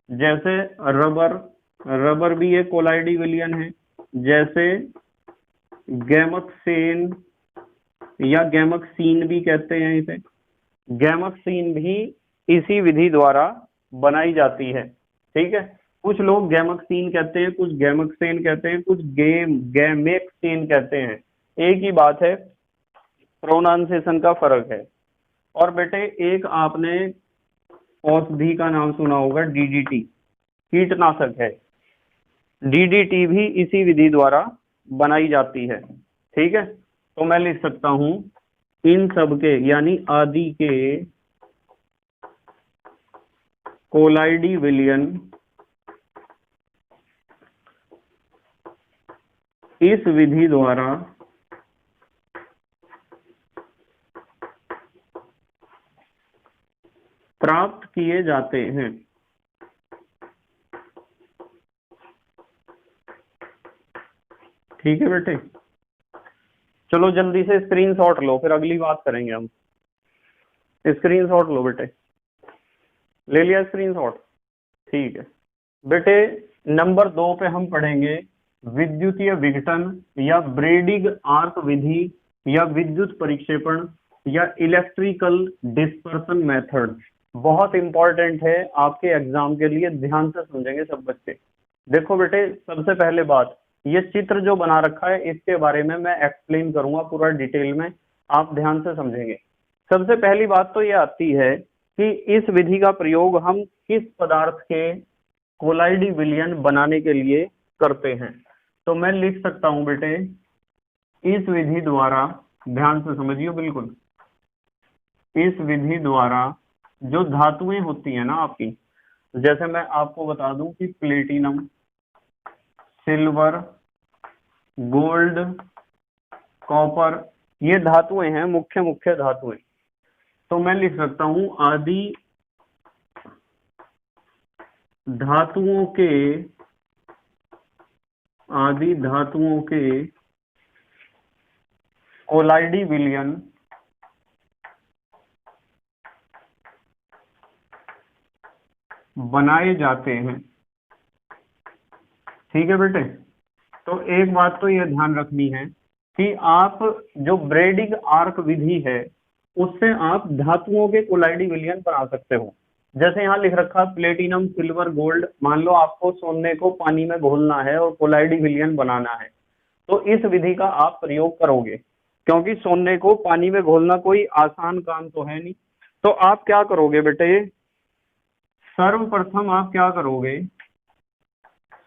जैसे रबर, रबर भी एक कोलाइडी विलयन है। जैसे गैमक्सेन या गैमक्सीन भी कहते हैं इसे, गैमक्सीन भी इसी विधि द्वारा बनाई जाती है। ठीक है, कुछ लोग गैमक्सीन कहते हैं, कुछ गैमक्सेन कहते हैं, कुछ गैमेक्सेन कहते हैं। एक ही बात है, प्रोनाउंसिएशन का फर्क है। और बेटे एक आपने औषधि का नाम सुना होगा, डीडीटी, कीटनाशक है। डीडीटी भी इसी विधि द्वारा बनाई जाती है। ठीक है, तो मैं लिख सकता हूं इन सब के यानी आदि के कोलाइडी विलयन इस विधि द्वारा प्राप्त किए जाते हैं। ठीक है बेटे, चलो जल्दी से स्क्रीनशॉट लो, फिर अगली बात करेंगे हम। स्क्रीनशॉट लो बेटे, ले लिया स्क्रीनशॉट? ठीक है बेटे, नंबर 2 पे हम पढ़ेंगे विद्युतीय विघटन या ब्रेडिग आर्क विधि या विद्युत परिक्षेपण या इलेक्ट्रिकल डिस्पर्सन मेथड। बहुत इंपॉर्टेंट है आपके एग्जाम के लिए, ध्यान से समझेंगे सब बच्चे। देखो बेटे, सबसे पहले बात, ये चित्र जो बना रखा है इसके बारे में मैं एक्सप्लेन करूंगा पूरा डिटेल में, आप ध्यान से समझेंगे। सबसे पहली बात तो ये आती है कि इस विधि का प्रयोग हम किस पदार्थ के कोलाइडी विलयन बनाने के लिए करते हैं। तो मैं लिख सकता हूं बेटे, इस विधि द्वारा, ध्यान से समझिए बिल्कुल, इस विधि द्वारा जो धातुएं होती है ना आपकी, जैसे मैं आपको बता दूं कि प्लेटिनम, सिल्वर, गोल्ड, कॉपर, ये धातुएं हैं, मुख्य मुख्य धातुएं। तो मैं लिख सकता हूं आदि धातुओं के कोलाइडी विलयन बनाए जाते हैं। ठीक है बेटे, तो एक बात तो यह ध्यान रखनी है कि आप जो ब्रेडिग आर्क विधि है उससे आप धातुओं के कोलाइडी विलयन बना सकते हो। जैसे यहाँ लिख रखा प्लेटिनम, सिल्वर, गोल्ड, मान लो आपको सोने को पानी में घोलना है और कोलाइडी विलयन बनाना है, तो इस विधि का आप प्रयोग करोगे, क्योंकि सोने को पानी में घोलना कोई आसान काम तो है नहीं। तो आप क्या करोगे बेटे, सर्वप्रथम आप क्या करोगे,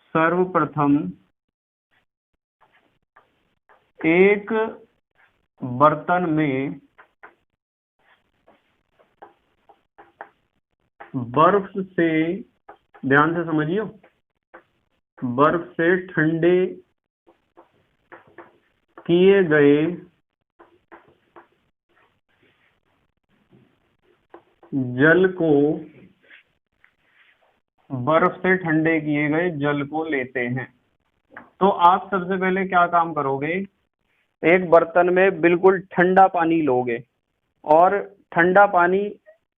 सर्वप्रथम एक बर्तन में बर्फ से, ध्यान से समझिए, बर्फ से ठंडे किए गए जल को, बर्फ से ठंडे किए गए जल को लेते हैं। तो आप सबसे पहले क्या काम करोगे, एक बर्तन में बिल्कुल ठंडा पानी लोगे और ठंडा पानी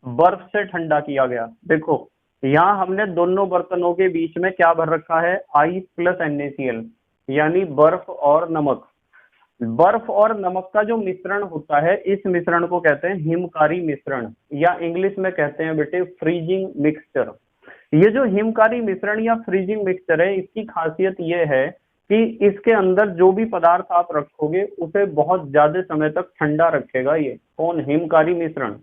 बर्फ से ठंडा किया गया। देखो यहाँ हमने दोनों बर्तनों के बीच में क्या भर रखा है, आइस प्लस NaCl, यानी बर्फ और नमक। बर्फ और नमक का जो मिश्रण होता है, इस मिश्रण को कहते हैं हिमकारी मिश्रण, या इंग्लिश में कहते हैं बेटे फ्रीजिंग मिक्सचर। ये जो हिमकारी मिश्रण या फ्रीजिंग मिक्सचर है, इसकी खासियत ये है कि इसके अंदर जो भी पदार्थ आप रखोगे उसे बहुत ज्यादा समय तक ठंडा रखेगा। ये कौन, हिमकारी मिश्रण।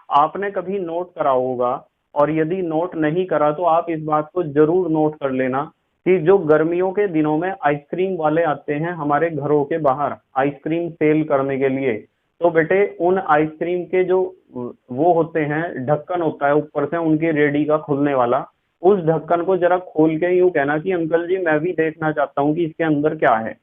आपने कभी नोट करा होगा, और यदि नोट नहीं करा तो आप इस बात को जरूर नोट कर लेना कि जो गर्मियों के दिनों में आइसक्रीम वाले आते हैं हमारे घरों के बाहर आइसक्रीम सेल करने के लिए, तो बेटे उन आइसक्रीम के जो वो होते हैं, ढक्कन होता है ऊपर से उनकी रेडी का खुलने वाला, उस ढक्कन को जरा खोल के यूं कहना कि अंकल जी मैं भी देखना चाहता हूं कि इसके अंदर क्या है।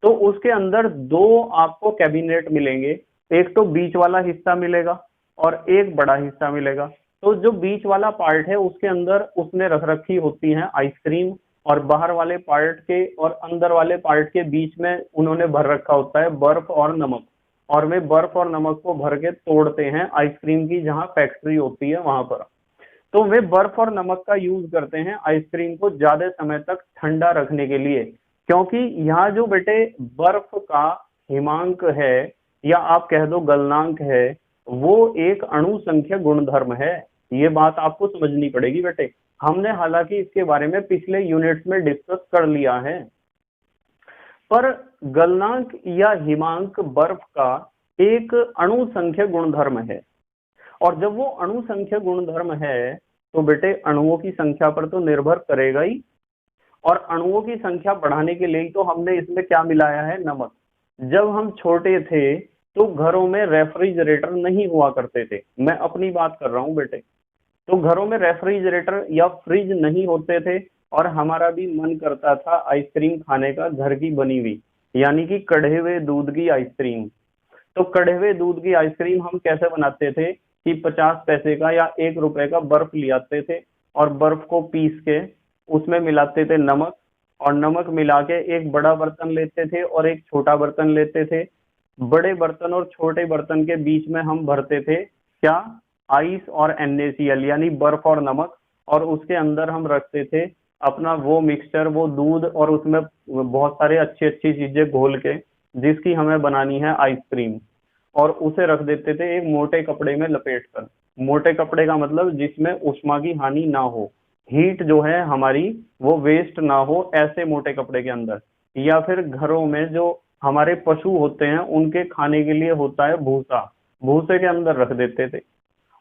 तो उसके अंदर दो आपको कैबिनेट मिलेंगे, एक तो बीच वाला हिस्सा मिलेगा और एक बड़ा हिस्सा मिलेगा। तो जो बीच वाला पार्ट है उसके अंदर उसने रख रखी होती है आइसक्रीम, और बाहर वाले पार्ट के और अंदर वाले पार्ट के बीच में उन्होंने भर रखा होता है बर्फ और नमक, और वे बर्फ और नमक को भर के तोड़ते हैं आइसक्रीम की जहां फैक्ट्री होती है वहां पर। तो वे बर्फ और नमक का यूज करते हैं आइसक्रीम को ज्यादा समय तक ठंडा रखने के लिए, क्योंकि यहाँ जो बेटे बर्फ का हिमांक है या आप कह दो गलनांक है, वो एक अणु संख्या गुणधर्म है। ये बात आपको समझनी पड़ेगी बेटे। हमने हालांकि इसके बारे में पिछले यूनिट्स में डिस्कस कर लिया है, पर गलनांक या हिमांक बर्फ का एक अणु संख्या गुणधर्म है, और जब वो अणु संख्या गुणधर्म है तो बेटे अणुओं की संख्या पर तो निर्भर करेगा ही, और अणुओं की संख्या बढ़ाने के लिए तो हमने इसमें क्या मिलाया है, नमक। जब हम छोटे थे तो घरों में रेफ्रिजरेटर नहीं हुआ करते थे, मैं अपनी बात कर रहा हूं बेटे। तो घरों में रेफ्रिजरेटर या फ्रिज नहीं होते थे, और हमारा भी मन करता था आइसक्रीम खाने का घर की बनी हुई, यानी कि कढ़े हुए दूध की आइसक्रीम। तो कढ़े हुए दूध की आइसक्रीम हम कैसे बनाते थे कि 50 पैसे का या 1 रुपए का बर्फ ले आते थे, और बर्फ को पीस के उसमें मिलाते थे नमक, और नमक मिला के एक बड़ा बर्तन लेते थे और एक छोटा बर्तन लेते थे। बड़े बर्तन और छोटे बर्तन के बीच में हम भरते थे क्या, आइस और NaCl यानी बर्फ और नमक, और उसके अंदर हम रखते थे अपना वो मिक्सचर, वो दूध, और उसमें बहुत सारे अच्छी अच्छी चीजें घोल के जिसकी हमें बनानी है आइसक्रीम, और उसे रख देते थे एक मोटे कपड़े में लपेट कर। मोटे कपड़े का मतलब जिसमें उष्मा की हानि ना हो, हीट जो है हमारी वो वेस्ट ना हो, ऐसे मोटे कपड़े के अंदर। या फिर घरों में जो हमारे पशु होते हैं उनके खाने के लिए होता है भूसा, भूसे के अंदर रख देते थे।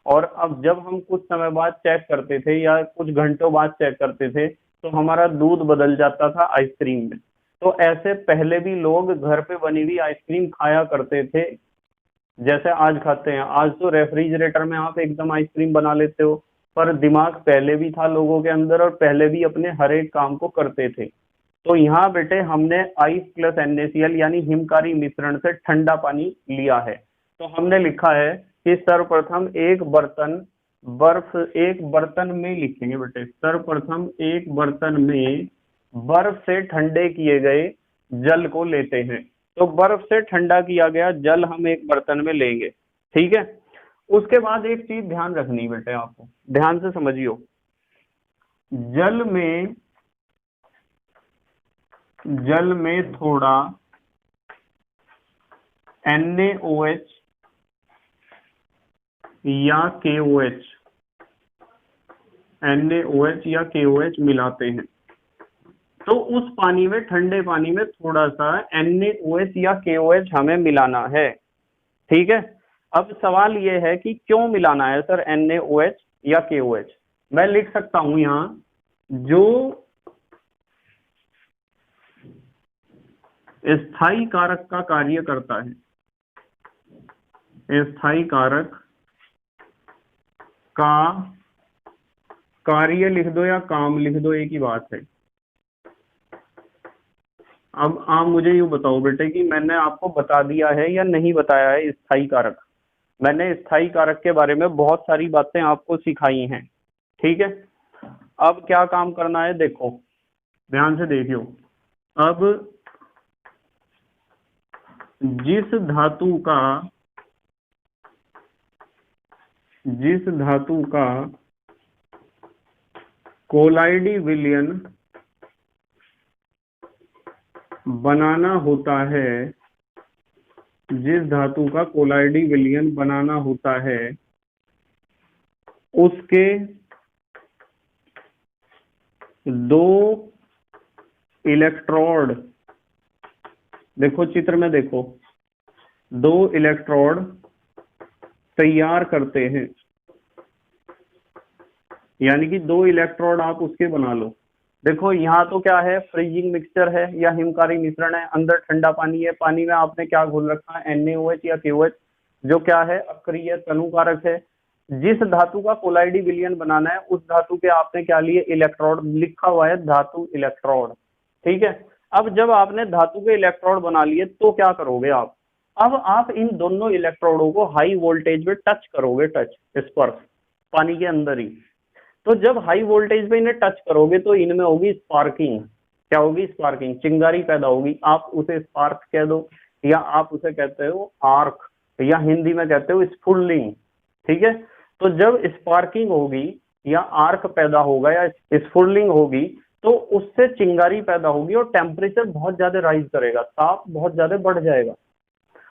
और अब जब हम कुछ समय बाद चेक करते थे या कुछ घंटों बाद चेक करते थे तो हमारा दूध बदल जाता था आइसक्रीम में। तो ऐसे पहले भी लोग घर पे बनी हुई आइसक्रीम खाया करते थे, जैसे आज खाते हैं। आज तो रेफ्रिजरेटर में आप एकदम आइसक्रीम बना लेते हो, पर दिमाग पहले भी था लोगों के अंदर, और पहले भी अपने हर एक काम को करते थे। तो यहाँ बेटे हमने आइस प्लस NaCl यानी हिमकारी मिश्रण से ठंडा पानी लिया है। तो हमने लिखा है कि सर्वप्रथम एक बर्तन में लिखेंगे बेटे, सर्वप्रथम एक बर्तन में बर्फ से ठंडे किए गए जल को लेते हैं। तो बर्फ से ठंडा किया गया जल हम एक बर्तन में लेंगे, ठीक है। उसके बाद एक चीज ध्यान रखनी बेटे, आपको ध्यान से समझियो। जल में थोड़ा NaOH या KOH, NaOH या KOH मिलाते हैं। तो उस पानी में, ठंडे पानी में थोड़ा सा NaOH या KOH हमें मिलाना है, ठीक है। अब सवाल ये है कि क्यों मिलाना है सर NaOH या KOH। मैं लिख सकता हूं यहां, जो स्थायी कारक का कार्य करता है, स्थायी कारक का कार्य लिख दो या काम लिख दो, एक ही बात है। अब आप मुझे यूं बताओ बेटे कि मैंने आपको बता दिया है या नहीं बताया है स्थायी कारक। मैंने स्थायी कारक के बारे में बहुत सारी बातें आपको सिखाई हैं, ठीक है। अब क्या काम करना है, देखो ध्यान से देखियो। अब जिस धातु का कोलाइडी विलयन बनाना होता है, जिस धातु का कोलाइडी विलयन बनाना होता है, उसके दो इलेक्ट्रोड, देखो चित्र में देखो, दो इलेक्ट्रोड तैयार करते हैं, यानी कि दो इलेक्ट्रोड आप उसके बना लो। देखो यहाँ तो क्या है, फ्रीजिंग मिक्सचर है या हिमकारी मिश्रण है, अंदर ठंडा पानी है, पानी में आपने क्या घोल रखा है, NaOH या KOH, जो क्या है अक्रिय तनुकारक है। जिस धातु का कोलाइडी विलयन बनाना है उस धातु के आपने क्या लिए, इलेक्ट्रोड, लिखा हुआ है धातु इलेक्ट्रोड, ठीक है। अब जब आपने धातु के इलेक्ट्रोड बना लिए तो क्या करोगे आप, अब आप इन दोनों इलेक्ट्रोडों को हाई वोल्टेज में टच करोगे, टच स्पर्श पानी के अंदर ही। तो जब हाई वोल्टेज पे इन्हें टच करोगे तो इनमें होगी स्पार्किंग। क्या होगी? स्पार्किंग, चिंगारी पैदा होगी। आप उसे स्पार्क कह दो या आप उसे कहते हो आर्क या हिंदी में कहते हो स्फुलिंग। ठीक है, तो जब स्पार्किंग होगी या आर्क पैदा होगा या स्फुलिंग होगी तो उससे चिंगारी पैदा होगी और टेम्परेचर बहुत ज्यादा राइज करेगा, ताप बहुत ज्यादा बढ़ जाएगा।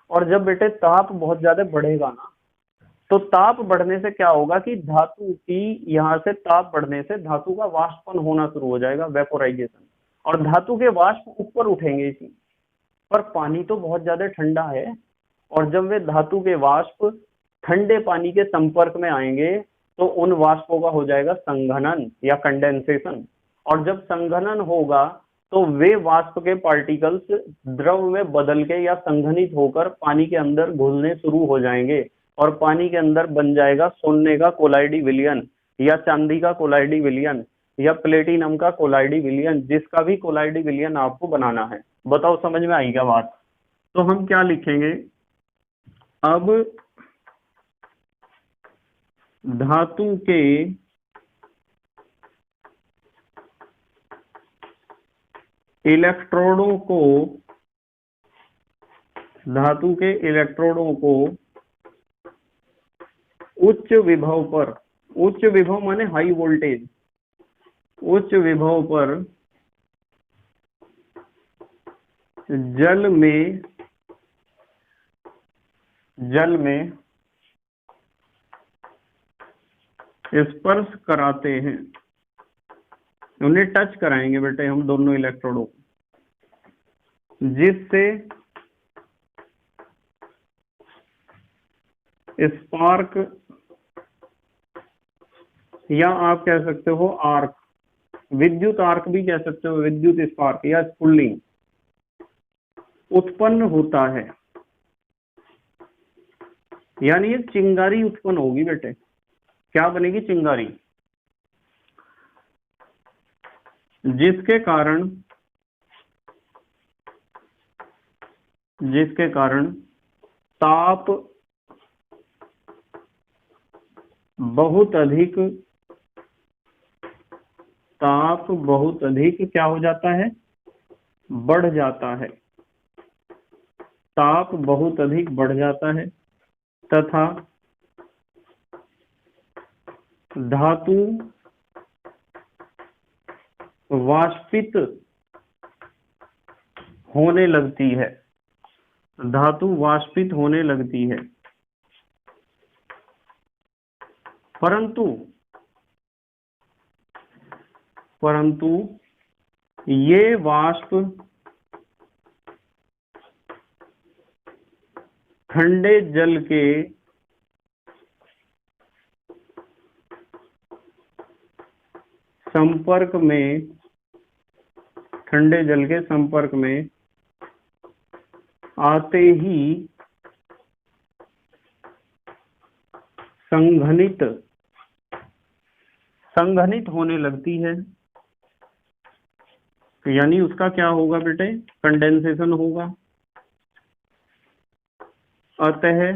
और जब बेटे ताप बहुत ज्यादा बढ़ेगा ना, तो ताप बढ़ने से क्या होगा कि धातु की यहाँ से ताप बढ़ने से धातु का वाष्पन होना शुरू हो जाएगा, वेपोराइजेशन, और धातु के वाष्प ऊपर उठेंगे इसी। पर पानी तो बहुत ज्यादा ठंडा है, और जब वे धातु के वाष्प ठंडे पानी के संपर्क में आएंगे तो उन वाष्पों का हो जाएगा संघनन या कंडेंसेशन। और जब संघनन होगा तो वे वाष्प के पार्टिकल्स द्रव में बदल के या संघनित होकर पानी के अंदर घुलने शुरू हो जाएंगे और पानी के अंदर बन जाएगा सोने का कोलाइडी विलयन या चांदी का कोलाइडी विलयन या प्लेटिनम का कोलाइडी विलयन, जिसका भी कोलाइडी विलयन आपको बनाना है। बताओ समझ में आई क्या बात? तो हम क्या लिखेंगे अब? धातु के इलेक्ट्रोडों को, धातु के इलेक्ट्रोडों को उच्च विभव पर, उच्च विभव माने हाई वोल्टेज, उच्च विभव पर जल में स्पर्श कराते हैं। उन्हें टच कराएंगे बेटे हम दोनों इलेक्ट्रोडों को, जिससे स्पार्क या आप कह सकते हो आर्क, विद्युत आर्क भी कह सकते हो, विद्युत स्पार्क या स्फुलिंग उत्पन्न होता है। यानी एक चिंगारी उत्पन्न होगी बेटे। क्या बनेगी? चिंगारी, जिसके कारण ताप बहुत अधिक क्या हो जाता है? बढ़ जाता है। ताप बहुत अधिक बढ़ जाता है तथा धातु वाष्पित होने लगती है। धातु वाष्पित होने लगती है, परंतु ये वाष्प ठंडे जल के संपर्क में आते ही संघनित होने लगती है। यानी उसका क्या होगा बेटे? कंडेंसेशन होगा। अतः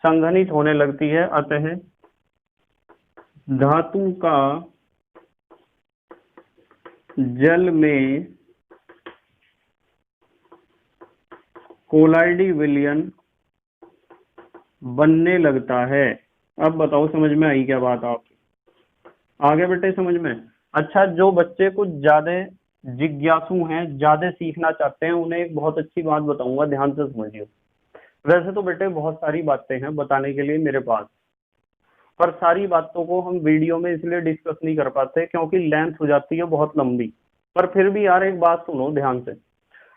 संघनित होने लगती है, अतः धातु का जल में कोलाइडी विलयन बनने लगता है। अब बताओ समझ में आई क्या बात? आप आगे बेटे समझ में? अच्छा, जो बच्चे कुछ ज्यादा जिज्ञासु हैं, ज्यादा सीखना चाहते हैं, उन्हें एक बहुत अच्छी बात बताऊंगा, ध्यान से समझिए। वैसे तो बेटे बहुत सारी बातें हैं बताने के लिए मेरे पास, पर सारी बातों को हम वीडियो में इसलिए डिस्कस नहीं कर पाते क्योंकि लेंथ हो जाती है बहुत लंबी। पर फिर भी यार एक बात सुनो ध्यान से।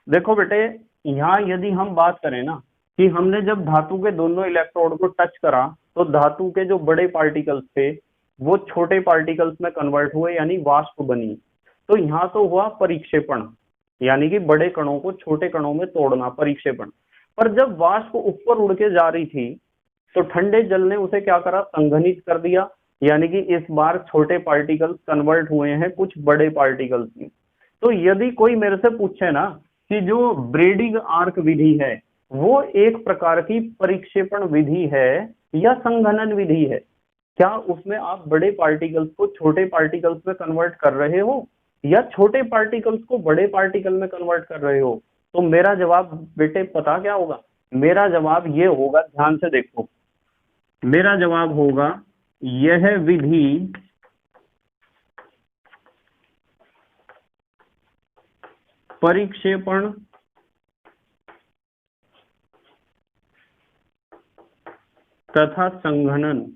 देखो बेटे, यहाँ यदि हम बात करें ना कि हमने जब धातु के दोनों इलेक्ट्रोड को टच करा तो धातु के जो बड़े पार्टिकल्स थे वो छोटे पार्टिकल्स में कन्वर्ट हुए, यानी वाष्प बनी। तो यहाँ तो हुआ परिक्षेपण, यानी कि बड़े कणों को छोटे कणों में तोड़ना, परिक्षेपण। पर जब वाष्प ऊपर उड़ के जा रही थी तो ठंडे जल ने उसे क्या करा? संघनित कर दिया, यानी कि इस बार छोटे पार्टिकल्स कन्वर्ट हुए हैं कुछ बड़े पार्टिकल्स में। तो यदि कोई मेरे से पूछे ना कि जो ब्रेडिंग आर्क विधि है वो एक प्रकार की परिक्षेपण विधि है या संघनन विधि है, क्या उसमें आप बड़े पार्टिकल्स को छोटे पार्टिकल्स में कन्वर्ट कर रहे हो या छोटे पार्टिकल्स को बड़े पार्टिकल में कन्वर्ट कर रहे हो? तो मेरा जवाब बेटे पता क्या होगा? मेरा जवाब ये होगा, ध्यान से देखो, मेरा जवाब होगा यह विधि परिक्षेपण तथा संघनन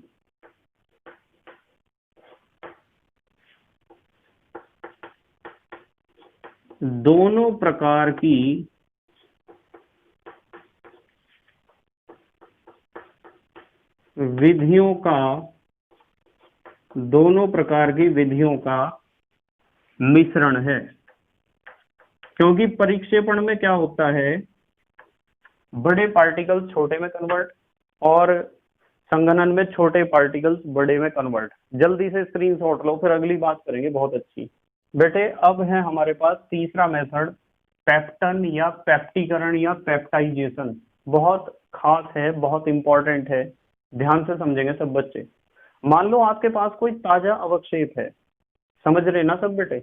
दोनों प्रकार की विधियों का मिश्रण है। क्योंकि परिक्षेपण में क्या होता है, बड़े पार्टिकल्स छोटे में कन्वर्ट और संघनन में छोटे पार्टिकल्स बड़े में कन्वर्ट। जल्दी से स्क्रीनशॉट लो, फिर अगली बात करेंगे, बहुत अच्छी। बेटे अब है हमारे पास तीसरा मेथड, पेप्टन या पेप्टीकरण या पेप्टाइजेशन। बहुत खास है, बहुत इंपॉर्टेंट है, ध्यान से समझेंगे सब बच्चे। मान लो आपके पास कोई ताजा अवक्षेप है, समझ रहे ना सब बेटे?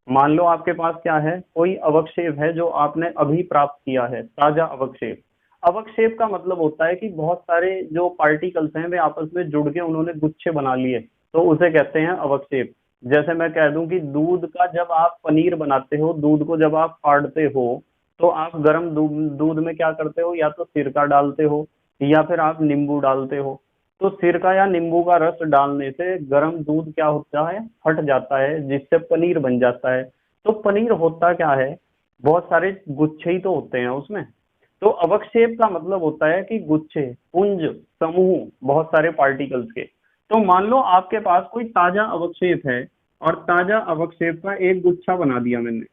मान लो आपके पास क्या है, कोई अवक्षेप है जो आपने अभी प्राप्त किया है, ताजा अवक्षेप। अवक्षेप का मतलब होता है कि बहुत सारे जो पार्टिकल्स हैं वे आपस में जुड़ के उन्होंने गुच्छे बना लिए, तो उसे कहते हैं अवक्षेप। जैसे मैं कह दूं कि दूध का जब आप पनीर बनाते हो, दूध को जब आप फाड़ते हो तो आप गर्म दूध में क्या करते हो, या तो सिरका डालते हो या फिर आप नींबू डालते हो। तो सिरका या नींबू का रस डालने से गर्म दूध क्या होता है, फट जाता है, जिससे पनीर बन जाता है। तो पनीर होता क्या है, बहुत सारे गुच्छे ही तो होते हैं उसमें। तो अवक्षेप का मतलब होता है कि गुच्छे, पुंज, समूह, बहुत सारे पार्टिकल्स के। तो मान लो आपके पास कोई ताजा अवक्षेप है और ताजा अवक्षेप का एक गुच्छा बना दिया मैंने।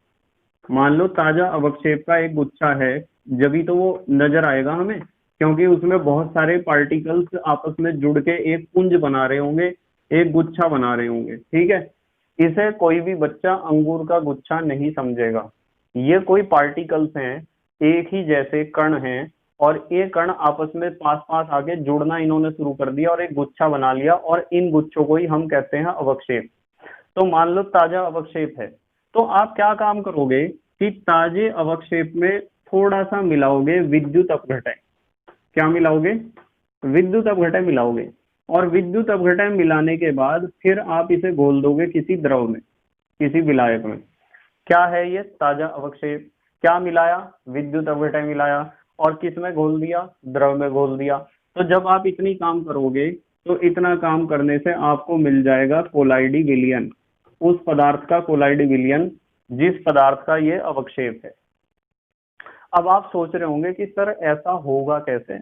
मान लो ताजा अवक्षेप का एक गुच्छा है, जब तो वो नजर आएगा हमें, क्योंकि उसमें बहुत सारे पार्टिकल्स आपस में जुड़ के एक पुंज बना रहे होंगे, एक गुच्छा बना रहे होंगे, ठीक है। इसे कोई भी बच्चा अंगूर का गुच्छा नहीं समझेगा। ये कोई पार्टिकल्स हैं, एक ही जैसे कण हैं, और ये कण आपस में पास पास आके जुड़ना इन्होंने शुरू कर दिया और एक गुच्छा बना लिया, और इन गुच्छों को ही हम कहते हैं अवक्षेप। तो मान लो ताजा अवक्षेप है, तो आप क्या काम करोगे कि ताजे अवक्षेप में थोड़ा सा मिलाओगे विद्युत अपघटय। क्या मिलाओगे? विद्युत अपघटय मिलाओगे। और विद्युत अपघटय मिलाने के बाद फिर आप इसे घोल दोगे किसी द्रव में, किसी विलायक में। क्या है ये? ताजा अवक्षेप। क्या मिलाया? विद्युत अपघटय मिलाया। और किस में घोल दिया? द्रव में घोल दिया। तो जब आप इतनी काम करोगे तो इतना काम करने से आपको मिल जाएगा कोलाइडी विलयन, उस पदार्थ का कोलाइडी विलयन जिस पदार्थ का ये अवक्षेप है। अब आप सोच रहे होंगे कि सर ऐसा होगा कैसे?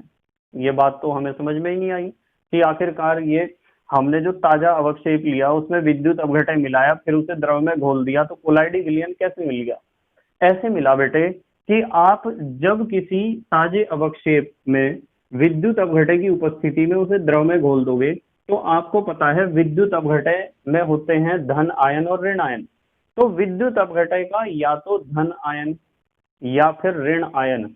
ये बात तो हमें समझ में ही नहीं आई कि आखिरकार ये हमने जो ताजा अवक्षेप लिया उसमें विद्युत अपघटय मिलाया, फिर उसे द्रव में घोल दिया, तो कोलाइडी विलयन कैसे मिल गया? ऐसे मिला बेटे कि आप जब किसी ताजे अवक्षेप में विद्युत अपघटय की उपस्थिति में उसे द्रव में घोल दोगे, तो आपको पता है विद्युत अपघटय में होते हैं धन आयन और ऋण आयन। तो विद्युत अपघटय का या तो धन आयन या फिर ऋण आयन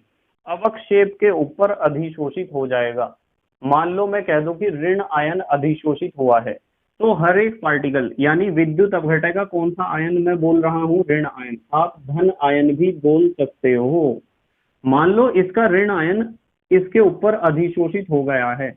अवक्षेप के ऊपर अधिशोषित हो जाएगा। मान लो मैं कह दूं कि ऋण आयन अधिशोषित हुआ है, तो हर एक पार्टिकल, यानी विद्युत अपघटय का कौन सा आयन मैं बोल रहा हूं? ऋण आयन। आप धन आयन भी बोल सकते हो। मान लो इसका ऋण आयन इसके ऊपर अधिशोषित हो गया है,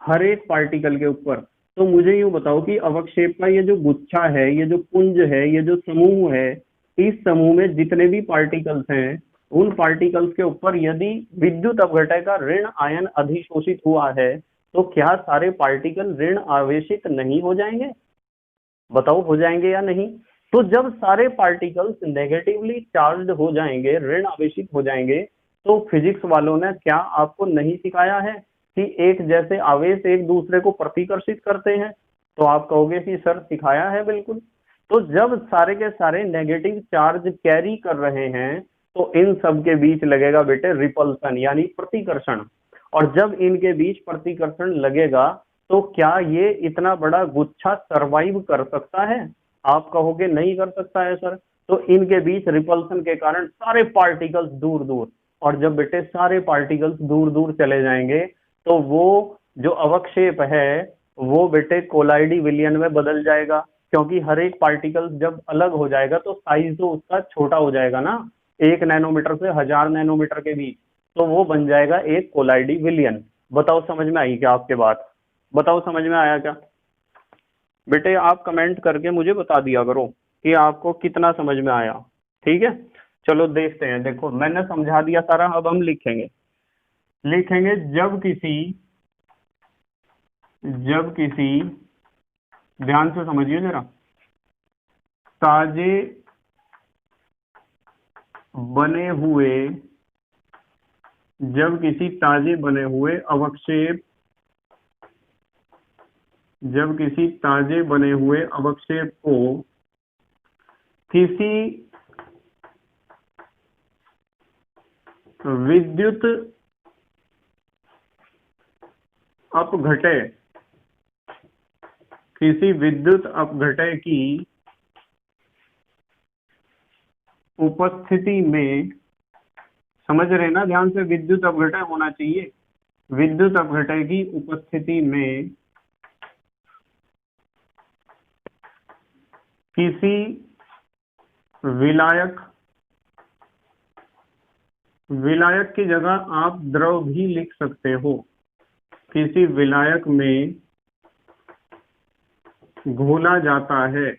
हर एक पार्टिकल के ऊपर। तो मुझे यूं बताओ कि अवक्षेप का ये जो गुच्छा है, ये जो पुंज है, ये जो समूह है, इस समूह में जितने भी पार्टिकल्स हैं उन पार्टिकल्स के ऊपर यदि विद्युत अपघटय का ऋण आयन अधिशोषित हुआ है, तो क्या सारे पार्टिकल ऋण आवेशित नहीं हो जाएंगे? बताओ, हो जाएंगे या नहीं? तो जब सारे पार्टिकल्स नेगेटिवली चार्ज्ड हो जाएंगे, ऋण आवेशित हो जाएंगे, तो फिजिक्स वालों ने क्या आपको नहीं सिखाया है कि एक जैसे आवेश एक दूसरे को प्रतिकर्षित करते हैं? तो आप कहोगे कि सर सिखाया है, बिल्कुल। तो जब सारे के सारे नेगेटिव चार्ज कैरी कर रहे हैं तो इन सब के बीच लगेगा बेटे रिपल्सन, यानी प्रतिकर्षण। और जब इनके बीच प्रतिकर्षण लगेगा तो क्या ये इतना बड़ा गुच्छा सरवाइव कर सकता है? आप कहोगे नहीं कर सकता है सर। तो इनके बीच रिपल्सन के कारण सारे पार्टिकल्स दूर दूर, और जब बेटे सारे पार्टिकल्स दूर दूर चले जाएंगे तो वो जो अवक्षेप है वो बेटे कोलाइडी विलियन में बदल जाएगा, क्योंकि हर एक पार्टिकल जब अलग हो जाएगा तो साइज तो उसका छोटा हो जाएगा ना, 1 नैनोमीटर से 1000 नैनोमीटर के बीच, तो वो बन जाएगा एक कोलाइडी विलियन। बताओ समझ में आई क्या आपके बात? बताओ समझ में आया क्या? बेटे आप कमेंट करके मुझे बता दिया करो कि आपको कितना समझ में आया। ठीक है, चलो देखते हैं। देखो मैंने समझा दिया सारा, अब हम लिखेंगे। जब किसी ध्यान से समझिए जरा, ताजे बने हुए जब किसी ताजे बने हुए अवक्षेप जब किसी ताजे बने हुए अवक्षेप को किसी विद्युत अपघटय की उपस्थिति में, समझ रहे ना ध्यान से, विद्युत अपघटय होना चाहिए, विद्युत अपघटय की उपस्थिति में किसी विलायक की जगह आप द्रव भी लिख सकते हो, किसी विलायक में घोला जाता है।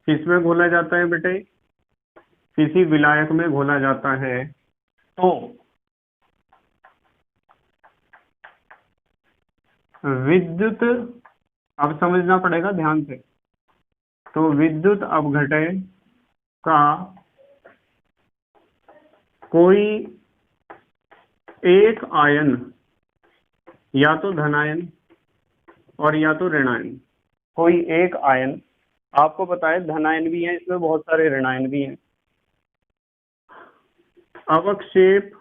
किसमें घोला जाता है बेटे? किसी विलायक में घोला जाता है। तो विद्युत, अब समझना पड़ेगा ध्यान से, तो विद्युत अपघटय का कोई एक आयन, या तो धनायन और या तो ऋणायन, कोई एक आयन, आपको पता है धनायन भी है इसमें, बहुत सारे ऋणायन भी हैं, अवक्षेप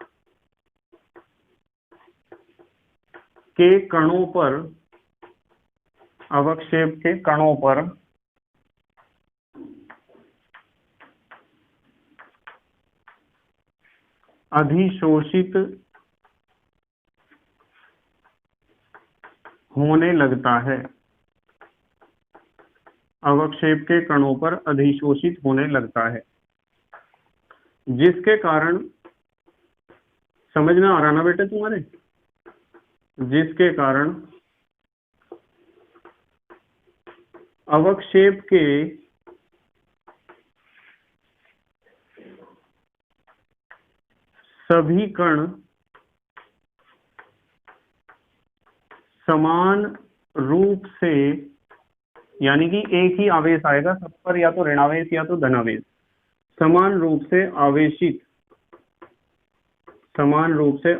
के कणों पर अधिशोषित होने लगता है, अवक्षेप के कणों पर अधिशोषित होने लगता है, जिसके कारण, समझ में आ रहा ना बेटे तुम्हारे, जिसके कारण अवक्षेप के सभी कण समान रूप से, यानी कि एक ही आवेश आएगा सब पर, या तो ऋणावेश या तो धनावेश, समान रूप से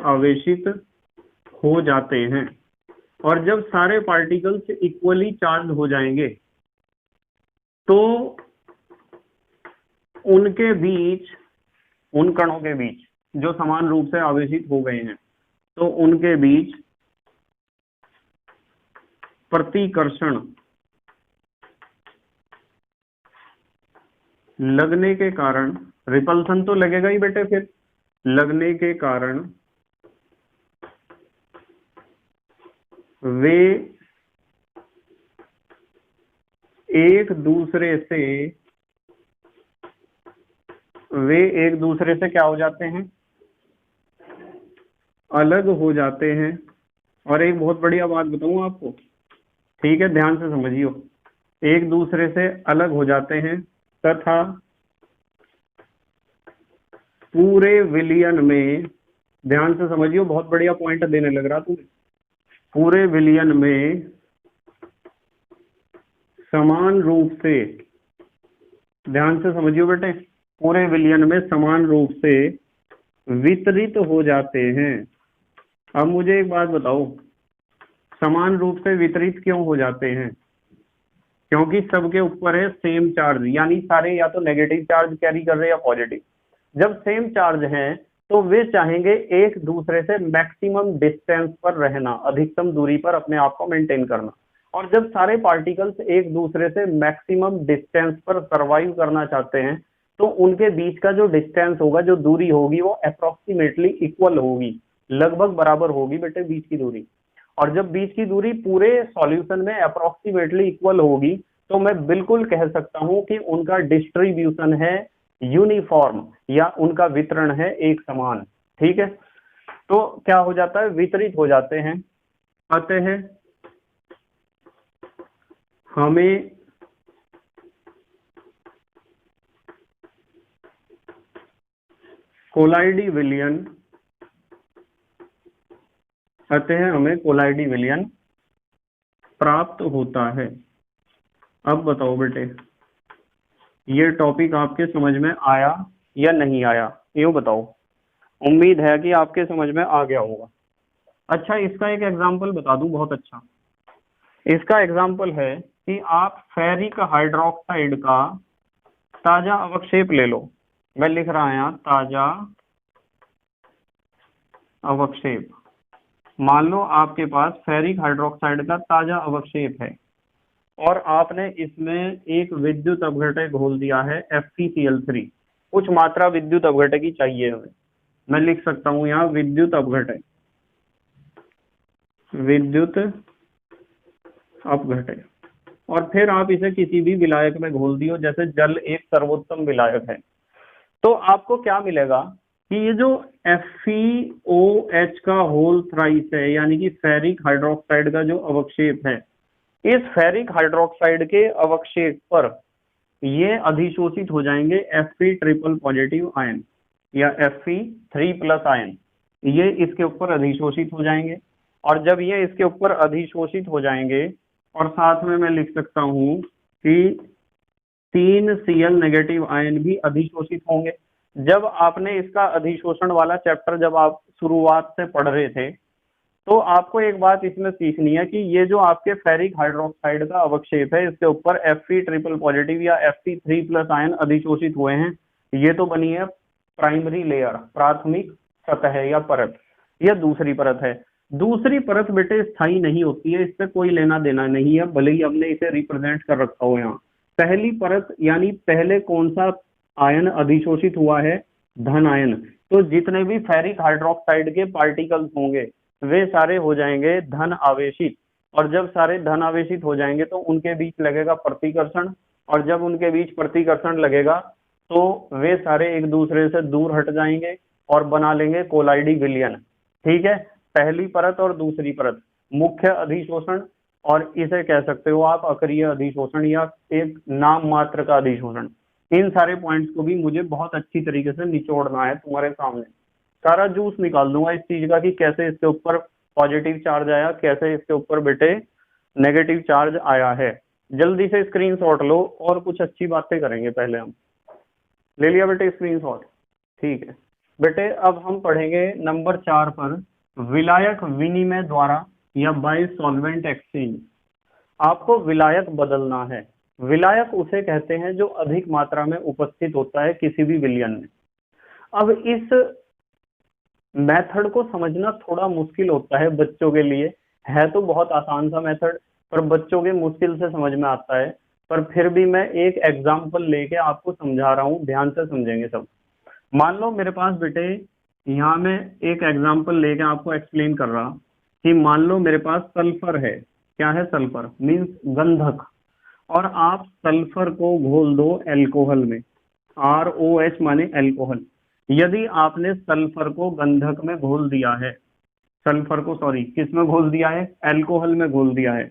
आवेशित हो जाते हैं। और जब सारे पार्टिकल्स इक्वली चार्ज हो जाएंगे तो उनके बीच, उन कणों के बीच जो समान रूप से आवेशित हो गए हैं, तो उनके बीच प्रतिकर्षण लगने के कारण, रिपल्सन तो लगेगा ही बेटे, फिर लगने के कारण वे एक दूसरे से क्या हो जाते हैं? अलग हो जाते हैं। और एक बहुत बढ़िया बात बताऊं आपको, ठीक है ध्यान से समझियो, एक दूसरे से अलग हो जाते हैं तथा पूरे विलियन में, ध्यान से समझियो, बहुत बढ़िया पॉइंट देने लग रहा तुम्हें, पूरे विलियन में समान रूप से, ध्यान से समझियो बेटे, पूरे विलियन में समान रूप से वितरित हो जाते हैं। अब मुझे एक बात बताओ, समान रूप से वितरित क्यों हो जाते हैं? क्योंकि सबके ऊपर है सेम चार्ज, यानी सारे या तो नेगेटिव चार्ज कैरी कर रहे हैं या पॉजिटिव। जब सेम चार्ज हैं तो वे चाहेंगे एक दूसरे से मैक्सिमम डिस्टेंस पर रहना, अधिकतम दूरी पर अपने आप को मेंटेन करना। और जब सारे पार्टिकल्स एक दूसरे से मैक्सिमम डिस्टेंस पर सरवाइव करना चाहते हैं तो उनके बीच का जो डिस्टेंस होगा, जो दूरी होगी, वो अप्रोक्सीमेटली इक्वल होगी, लगभग बराबर होगी बेटे बीच की दूरी। और जब बीच की दूरी पूरे सॉल्यूशन में अप्रोक्सीमेटली इक्वल होगी तो मैं बिल्कुल कह सकता हूं कि उनका डिस्ट्रीब्यूशन है यूनिफॉर्म, या उनका वितरण है एक समान। ठीक है, तो क्या हो जाता है, वितरित हो जाते हैं। अतः हमें कोलाइडी विलयन, अतः हमें कोलाइडी विलयन प्राप्त होता है। अब बताओ बेटे, ये टॉपिक आपके समझ में आया या नहीं आया, यूं बताओ। उम्मीद है कि आपके समझ में आ गया होगा। अच्छा, इसका एक एग्जाम्पल बता दूं, बहुत अच्छा। इसका एग्जाम्पल है कि आप फेरिक हाइड्रोक्साइड का ताजा अवक्षेप ले लो। मैं लिख रहा हूं यहाँ ताजा अवक्षेप। मान लो आपके पास फेरिक हाइड्रोक्साइड का ताजा अवक्षेप है और आपने इसमें एक विद्युत अपघटक घोल दिया है FeCl3। कुछ मात्रा विद्युत अपघटक की चाहिए हमें। मैं लिख सकता हूं यहाँ विद्युत अपघटक, विद्युत अपघटक। और फिर आप इसे किसी भी विलायक में घोल दियो, जैसे जल एक सर्वोत्तम विलायक है। तो आपको क्या मिलेगा कि ये जो FeOH का होल थ्राइस है, यानी कि फेरिक हाइड्रोक्साइड का जो अवक्षेप है, इस फेरिक हाइड्रोक्साइड के अवक्षेप पर ये अधिशोषित हो जाएंगे Fe ट्रिपल पॉजिटिव आयन या Fe3+ आयन। ये इसके ऊपर अधिशोषित हो जाएंगे, और जब ये इसके ऊपर अधिशोषित हो जाएंगे, और साथ में मैं लिख सकता हूं कि 3 Cl नेगेटिव आयन भी अधिशोषित होंगे। जब आपने इसका अधिशोषण वाला चैप्टर जब आप शुरुआत से पढ़ रहे थे, तो आपको एक बात इसमें सीखनी है कि ये जो आपके फेरिक हाइड्रोक्साइड का अवक्षेप है, इसके ऊपर Fe ट्रिपल पॉजिटिव या Fe3+ आयन अधिशोषित हुए हैं। ये तो बनी है प्राइमरी लेयर, प्राथमिक सतह या परत, यह दूसरी परत है। दूसरी परत बेटे स्थायी नहीं होती है, इससे कोई लेना देना नहीं है, भले ही हमने इसे रिप्रेजेंट कर रखा हो यहाँ। पहली परत यानी पहले कौन सा आयन अधिशोषित हुआ है, धन आयन। तो जितने भी फेरिक हाइड्रोक्साइड के पार्टिकल्स होंगे वे सारे हो जाएंगे धन आवेशित, और जब सारे धन आवेशित हो जाएंगे तो उनके बीच लगेगा प्रतिकर्षण, और जब उनके बीच प्रतिकर्षण लगेगा तो वे सारे एक दूसरे से दूर हट जाएंगे और बना लेंगे कोलाइडी विलयन। ठीक है, पहली परत और दूसरी परत, मुख्य अधिशोषण, और इसे कह सकते हो आप अक्रिय अधिशोषण या एक नाम मात्र का अधिशोषण। इन सारे पॉइंट्स को भी मुझे बहुत अच्छी तरीके से निचोड़ना है तुम्हारे सामने। सारा जूस निकाल दूंगा इस चीज का कि कैसे इसके ऊपर पॉजिटिव चार्ज आया, कैसे इसके ऊपर बेटे नेगेटिव चार्ज आया है। जल्दी से स्क्रीनशॉट लो और कुछ अच्छी बातें करेंगे। पहले हम ले लिया बेटे स्क्रीनशॉट, ठीक है बेटे। अब हम पढ़ेंगे नंबर 4 पर, विलायक विनिमय द्वारा या बाय सॉल्वेंट एक्सचेंज। आपको विलायक बदलना है। विलायक उसे कहते हैं जो अधिक मात्रा में उपस्थित होता है किसी भी विलयन में। अब इस मेथड को समझना थोड़ा मुश्किल होता है बच्चों के लिए, है तो बहुत आसान सा मेथड, पर बच्चों के मुश्किल से समझ में आता है। पर फिर भी मैं एक एग्जांपल लेके आपको समझा रहा हूँ, ध्यान से समझेंगे सब। मान लो मेरे पास बेटे, यहाँ मैं एक एग्जांपल लेके आपको एक्सप्लेन कर रहा कि मान लो मेरे पास सल्फर है। क्या है सल्फर? मीन्स गंधक। और आप सल्फर को घोल दो एल्कोहल में, ROH माने एल्कोहल। यदि आपने सल्फर को गंधक में घोल दिया है, सल्फर को सॉरी किस में घोल दिया है? एल्कोहल में घोल दिया है,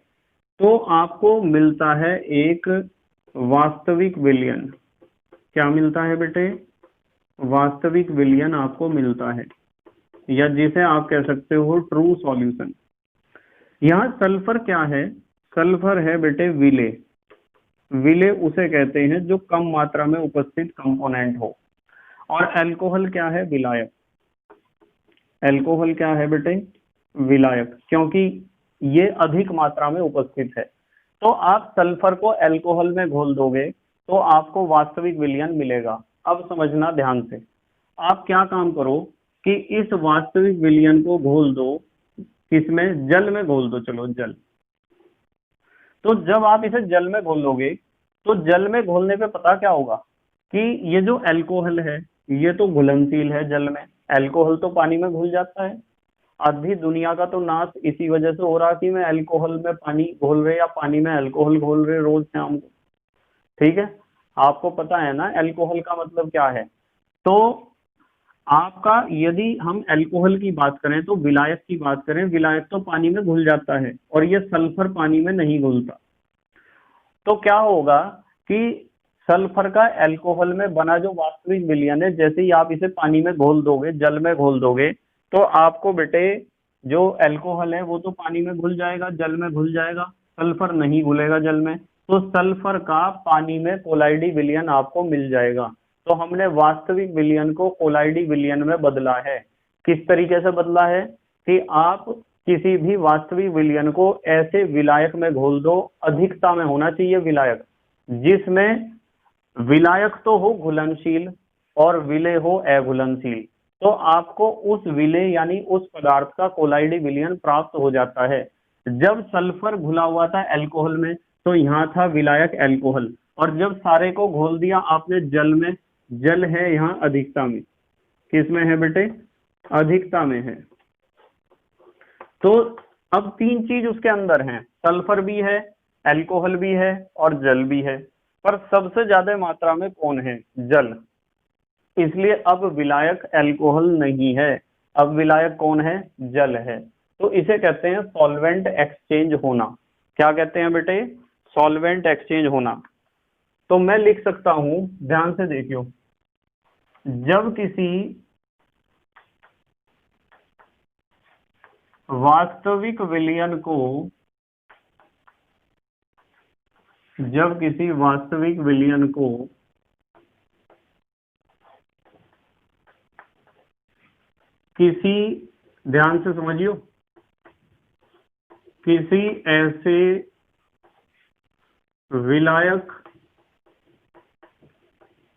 तो आपको मिलता है एक वास्तविक विलयन। क्या मिलता है बेटे? वास्तविक विलयन आपको मिलता है, या जिसे आप कह सकते हो ट्रू सॉल्यूशन। यहाँ सल्फर क्या है? सल्फर है बेटे विलेय। विलेय उसे कहते हैं जो कम मात्रा में उपस्थित कंपोनेंट हो। और अल्कोहल क्या है? विलायक। अल्कोहल क्या है बेटे? विलायक, क्योंकि ये अधिक मात्रा में उपस्थित है। तो आप सल्फर को अल्कोहल में घोल दोगे तो आपको वास्तविक विलयन मिलेगा। अब समझना ध्यान से, आप क्या काम करो कि इस वास्तविक विलयन को घोल दो, किसमें? जल में घोल दो। चलो जल। तो जब आप इसे जल में घोल दोगे तो जल में घोलने पे पता क्या होगा कि ये जो अल्कोहल है ये तो घुलनशील है जल में, अल्कोहल तो पानी में घुल जाता है। आधी दुनिया का तो नाश इसी वजह से हो रहा कि मैं अल्कोहल में पानी घोल रहे या पानी में अल्कोहल घोल रहे रोज शाम को। ठीक है, आपको पता है ना अल्कोहल का मतलब क्या है। तो आपका यदि हम अल्कोहल की बात करें तो विलायक की बात करें, विलायक तो पानी में घुल जाता है और ये सल्फर पानी में नहीं घुलता। तो क्या होगा कि सल्फर का अल्कोहल में बना जो वास्तविक विलयन है, जैसे ही आप इसे पानी में घोल दोगे, जल में घोल दोगे, तो आपको बेटे जो अल्कोहल है वो तो पानी में घुल जाएगा, जल में घुल जाएगा, सल्फर नहीं घुलेगा जल में। तो सल्फर का पानी में कोलाइडी विलयन आपको मिल जाएगा। तो हमने वास्तविक विलयन को कोलाइडी विलयन में बदला है। किस तरीके से बदला है कि आप किसी भी वास्तविक विलयन को ऐसे विलायक में घोल दो, अधिकता में होना चाहिए विलायक, जिसमें विलायक तो हो घुलनशील और विलेय हो अघुलनशील। तो आपको उस विलेय यानी उस पदार्थ का कोलाइडी विलयन प्राप्त हो जाता है। जब सल्फर घुला हुआ था अल्कोहल में तो यहाँ था विलायक अल्कोहल, और जब सारे को घोल दिया आपने जल में, जल है यहाँ अधिकता में। किसमें है बेटे? अधिकता में है। तो अब तीन चीज उसके अंदर हैं, सल्फर भी है, अल्कोहल भी है और जल भी है, पर सबसे ज्यादा मात्रा में कौन है? जल। इसलिए अब विलायक अल्कोहल नहीं है, अब विलायक कौन है? जल है। तो इसे कहते हैं सॉल्वेंट एक्सचेंज होना। क्या कहते हैं बेटे? सॉल्वेंट एक्सचेंज होना। तो मैं लिख सकता हूं, ध्यान से देखियो, जब किसी वास्तविक विलयन को, जब किसी वास्तविक विलयन को किसी, ध्यान से समझियो, किसी ऐसे विलायक,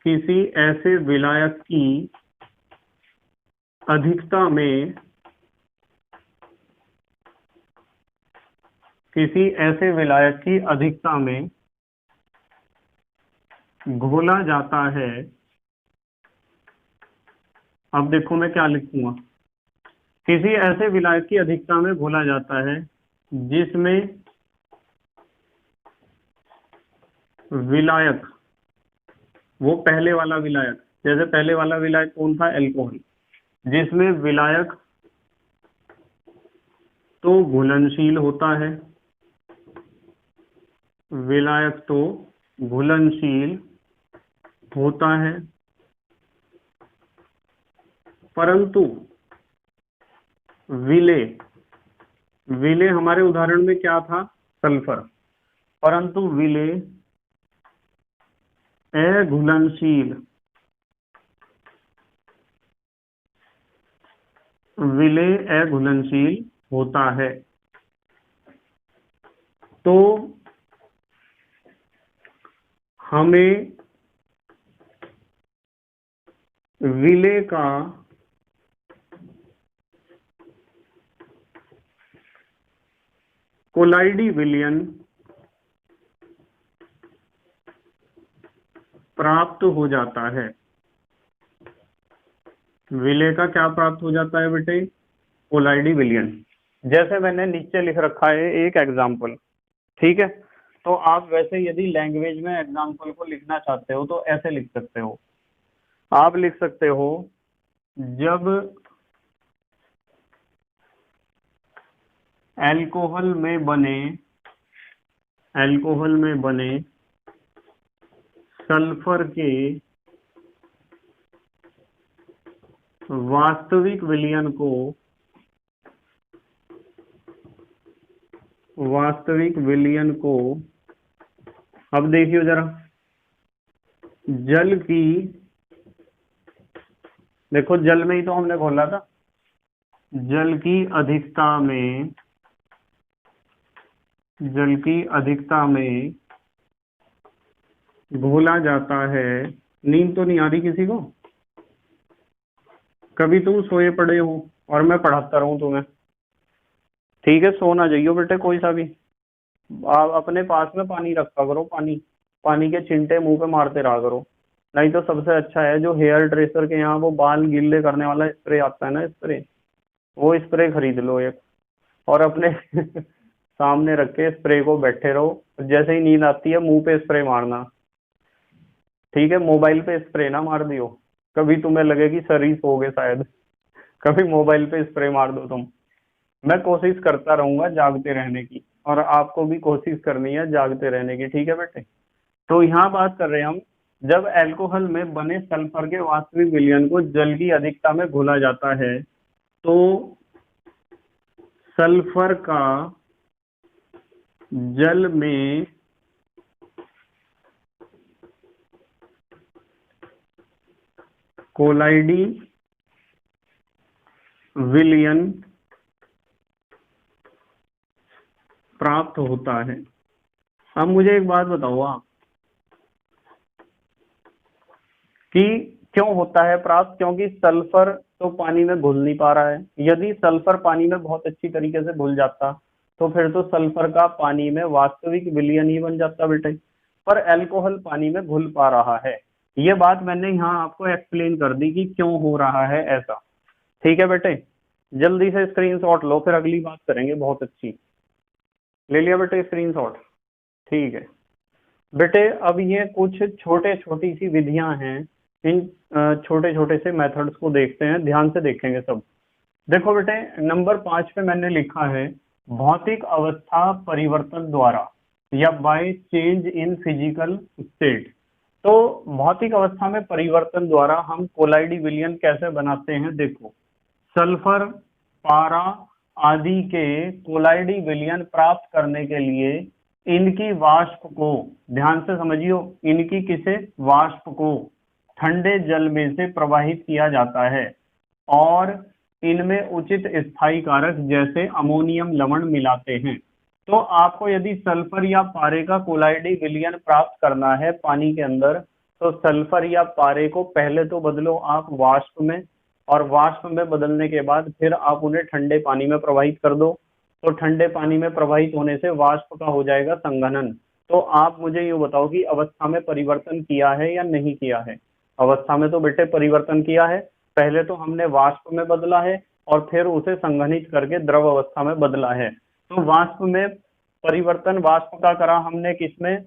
किसी ऐसे विलायक की अधिकता में, किसी ऐसे विलायक की अधिकता में घोला जाता है। अब देखो मैं क्या लिखूंगा, किसी ऐसे विलायक की अधिकता में घोला जाता है जिसमें विलायक, वो पहले वाला विलायक, जैसे पहले वाला विलायक कौन था? अल्कोहल, जिसमें विलायक तो घुलनशील होता है, विलायक तो घुलनशील होता है, परंतु विलेय, विलेय हमारे उदाहरण में क्या था? सल्फर। परंतु विलेय अघुलनशील, विलेय अघुलनशील होता है। तो हमें विलेय का कोलाइडी विलयन प्राप्त हो जाता है। विलेय का क्या प्राप्त हो जाता है बेटे? कोलाइडी विलयन। जैसे मैंने नीचे लिख रखा है एक एग्जाम्पल, ठीक है, तो आप वैसे यदि लैंग्वेज में एग्जाम्पल को लिखना चाहते हो तो ऐसे लिख सकते हो। आप लिख सकते हो, जब अल्कोहल में बने, अल्कोहल में बने सल्फर के वास्तविक विलयन को, वास्तविक विलयन को, अब देखियो जरा, जल की, देखो जल में ही तो हमने घोला था, जल की अधिकता में, जल की अधिकता में घोला जाता है। नींद तो नहीं आ रही किसी को? कभी तुम सोए पड़े हो और मैं पढ़ाता रहूं तुम्हें? ठीक है, सो ना जाइयो बेटे कोई सा भी। आप अपने पास में पानी रखा करो, पानी, पानी के छिंटे मुंह पे मारते रहा करो। नहीं तो सबसे अच्छा है जो हेयर ड्रेसर के यहाँ वो बाल गीले करने वाला स्प्रे आता है ना, स्प्रे, वो स्प्रे खरीद लो एक, और अपने सामने रख के स्प्रे को बैठे रहो, जैसे ही नींद आती है मुंह पे स्प्रे मारना, ठीक है। मोबाइल पे स्प्रे ना मार दियो, कभी तुम्हें लगे कि सर ही सो गए शायद, कभी मोबाइल पे स्प्रे मार दो तुम। मैं कोशिश करता रहूंगा जागते रहने की, और आपको भी कोशिश करनी है जागते रहने की, ठीक है बेटे। तो यहाँ बात कर रहे हैं हम, जब अल्कोहल में बने सल्फर के वास्तविक विलयन को जल की अधिकता में घोला जाता है तो सल्फर का जल में कोलाइडी विलयन प्राप्त होता है। अब मुझे एक बात बताओ आप कि क्यों होता है प्राप्त, क्योंकि सल्फर तो पानी में घुल नहीं पा रहा है। यदि सल्फर पानी में बहुत अच्छी तरीके से घुल जाता तो फिर तो सल्फर का पानी में वास्तविक विलयन ही बन जाता बेटे, पर अल्कोहल पानी में घुल पा रहा है। ये बात मैंने यहाँ आपको एक्सप्लेन कर दी कि क्यों हो रहा है ऐसा, ठीक है बेटे। जल्दी से स्क्रीनशॉट लो, फिर अगली बात करेंगे बहुत अच्छी। ले लिया बेटे स्क्रीनशॉट, ठीक है बेटे। अब ये कुछ छोटी सी विधियां हैं, इन छोटे छोटे से मेथड्स को देखते हैं, ध्यान से देखेंगे सब। देखो बेटे, नंबर 5 पे मैंने लिखा है भौतिक अवस्था परिवर्तन द्वारा या by change in physical state. तो भौतिक अवस्था में परिवर्तन द्वारा हम कोलाइडी विलयन कैसे बनाते हैं, देखो सल्फर, पारा आदि के कोलाइडी विलयन प्राप्त करने के लिए इनकी वाष्प को, ध्यान से समझियो, इनकी किसे, वाष्प को ठंडे जल में से प्रवाहित किया जाता है और इनमें उचित स्थायी कारक जैसे अमोनियम लवण मिलाते हैं। तो आपको यदि सल्फर या पारे का कोलाइडी विलयन प्राप्त करना है पानी के अंदर, तो सल्फर या पारे को पहले तो बदलो आप वाष्प में, और वाष्प में बदलने के बाद फिर आप उन्हें ठंडे पानी में प्रवाहित कर दो। तो ठंडे पानी में प्रवाहित होने से वाष्प का हो जाएगा संघनन। तो आप मुझे ये बताओ कि अवस्था में परिवर्तन किया है या नहीं किया है। अवस्था में तो बेटे परिवर्तन किया है, पहले तो हमने वाष्प में बदला है और फिर उसे संघनित करके द्रव अवस्था में बदला है। तो वाष्प में परिवर्तन, वाष्प का करा हमने किसमें,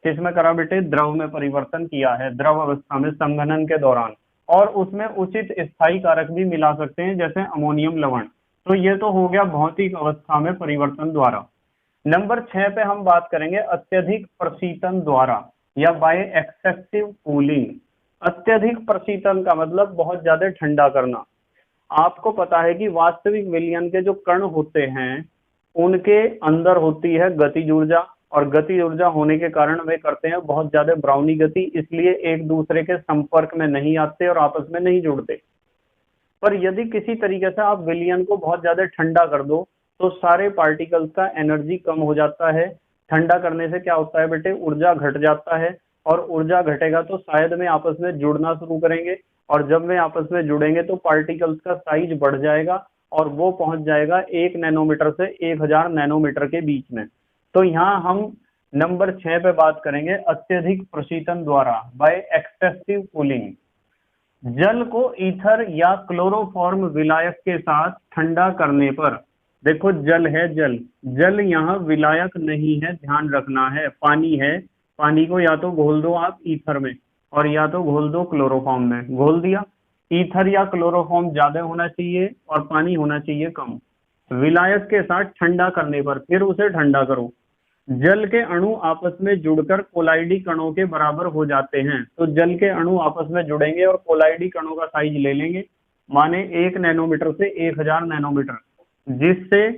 किसमें करा बेटे, द्रव में परिवर्तन किया है, द्रव अवस्था में संघनन के दौरान, और उसमें उचित स्थायी कारक भी मिला सकते हैं जैसे अमोनियम लवण। तो ये तो हो गया भौतिक अवस्था में परिवर्तन द्वारा। नंबर 6 पे हम बात करेंगे अत्यधिक प्रशीतन द्वारा या बाय एक्सेसिव कूलिंग। अत्यधिक प्रशीतन का मतलब बहुत ज्यादा ठंडा करना। आपको पता है कि वास्तविक विलयन के जो कण होते हैं उनके अंदर होती है गतिज ऊर्जा, और गति ऊर्जा होने के कारण वे करते हैं बहुत ज्यादा ब्राउनी गति, इसलिए एक दूसरे के संपर्क में नहीं आते और आपस में नहीं जुड़ते। पर यदि किसी तरीके से आप विलयन को बहुत ज्यादा ठंडा कर दो तो सारे पार्टिकल्स का एनर्जी कम हो जाता है। ठंडा करने से क्या होता है बेटे, ऊर्जा घट जाता है, और ऊर्जा घटेगा तो शायद में आपस में जुड़ना शुरू करेंगे, और जब वे आपस में जुड़ेंगे तो पार्टिकल्स का साइज बढ़ जाएगा और वो पहुंच जाएगा 1 नैनोमीटर से 1000 नैनोमीटर के बीच में। तो यहाँ हम नंबर 6 पे बात करेंगे अत्यधिक प्रशीतन द्वारा बाय एक्सेसिव कूलिंग। जल को ईथर या क्लोरोफॉर्म विलायक के साथ ठंडा करने पर, देखो जल है, जल, जल यहाँ विलायक नहीं है, ध्यान रखना है, पानी है। पानी को या तो घोल दो आप ईथर में और या तो घोल दो क्लोरोफॉर्म में। घोल दिया, ईथर या क्लोरोफॉर्म ज्यादा होना चाहिए और पानी होना चाहिए कम। विलायक के साथ ठंडा करने पर फिर उसे ठंडा करो, जल के अणु आपस में जुड़कर कोलाइडी कणों के बराबर हो जाते हैं। तो जल के अणु आपस में जुड़ेंगे और कोलाइडी कणों का साइज ले लेंगे, माने 1 नैनोमीटर से 1000 नैनोमीटर, जिससे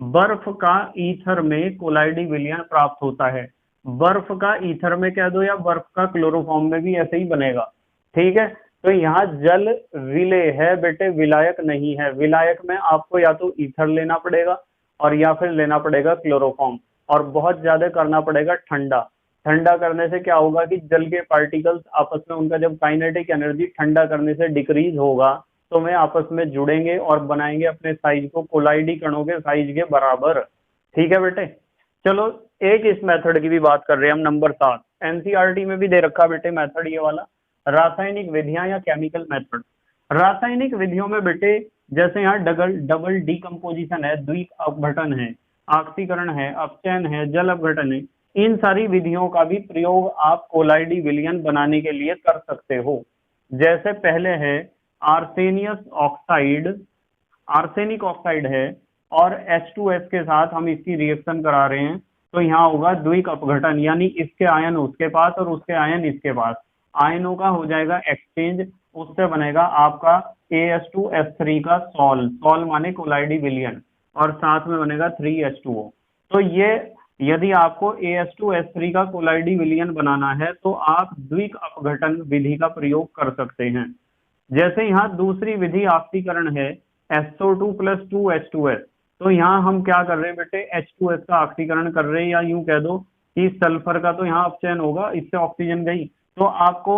बर्फ का ईथर में कोलाइडी विलयन प्राप्त होता है। बर्फ का ईथर में कह दो या बर्फ का क्लोरोफॉर्म में भी ऐसे ही बनेगा, ठीक है। तो यहाँ जल विलेय है बेटे, विलायक नहीं है। विलायक में आपको या तो ईथर लेना पड़ेगा और या फिर लेना पड़ेगा क्लोरोफॉर्म, और बहुत ज्यादा करना पड़ेगा ठंडा। ठंडा करने से क्या होगा कि जल के पार्टिकल्स आपस में, उनका जब काइनेटिक एनर्जी ठंडा करने से डिक्रीज होगा तो वे आपस में जुड़ेंगे और बनाएंगे अपने साइज को कोलाइडी कणों के साइज के बराबर, ठीक है बेटे। चलो एक इस मेथड की भी बात कर रहे हैं हम, नंबर 7 एनसीईआरटी में भी दे रखा बेटे मेथड ये वाला, रासायनिक विधियां या केमिकल मेथड। रासायनिक विधियों में बेटे जैसे यहाँ डबल डबल डिकम्पोजिशन है, द्विक अपघटन है, ऑक्सीकरण है, अपचयन है, जल अपघटन है, इन सारी विधियों का भी प्रयोग आप कोलाइडी विलयन बनाने के लिए कर सकते हो। जैसे पहले है आर्सेनियस ऑक्साइड, आर्सेनिक ऑक्साइड है और H2S के साथ हम इसकी रिएक्शन करा रहे हैं, तो यहाँ होगा द्विक अपघटन, यानी इसके आयन उसके पास और उसके आयन इसके पास, आयनों का हो जाएगा एक्सचेंज, उससे बनेगा आपका AS2S3 का सॉल, सॉल माने कोलाइडी विलयन, और साथ में बनेगा 3H2O। तो ये यदि आपको AS2S3 का कोलाइडी विलयन बनाना है तो आप द्विक अपघटन विधि का प्रयोग कर सकते हैं। जैसे यहाँ दूसरी विधि ऑक्सीकरण है, SO2 + 2H2S, तो यहाँ हम क्या कर रहे हैं बेटे, H2S का ऑक्सीकरण कर रहे हैं, या यूं कह दो कि सल्फर का तो यहाँ अपचयन होगा, इससे ऑक्सीजन गई, तो आपको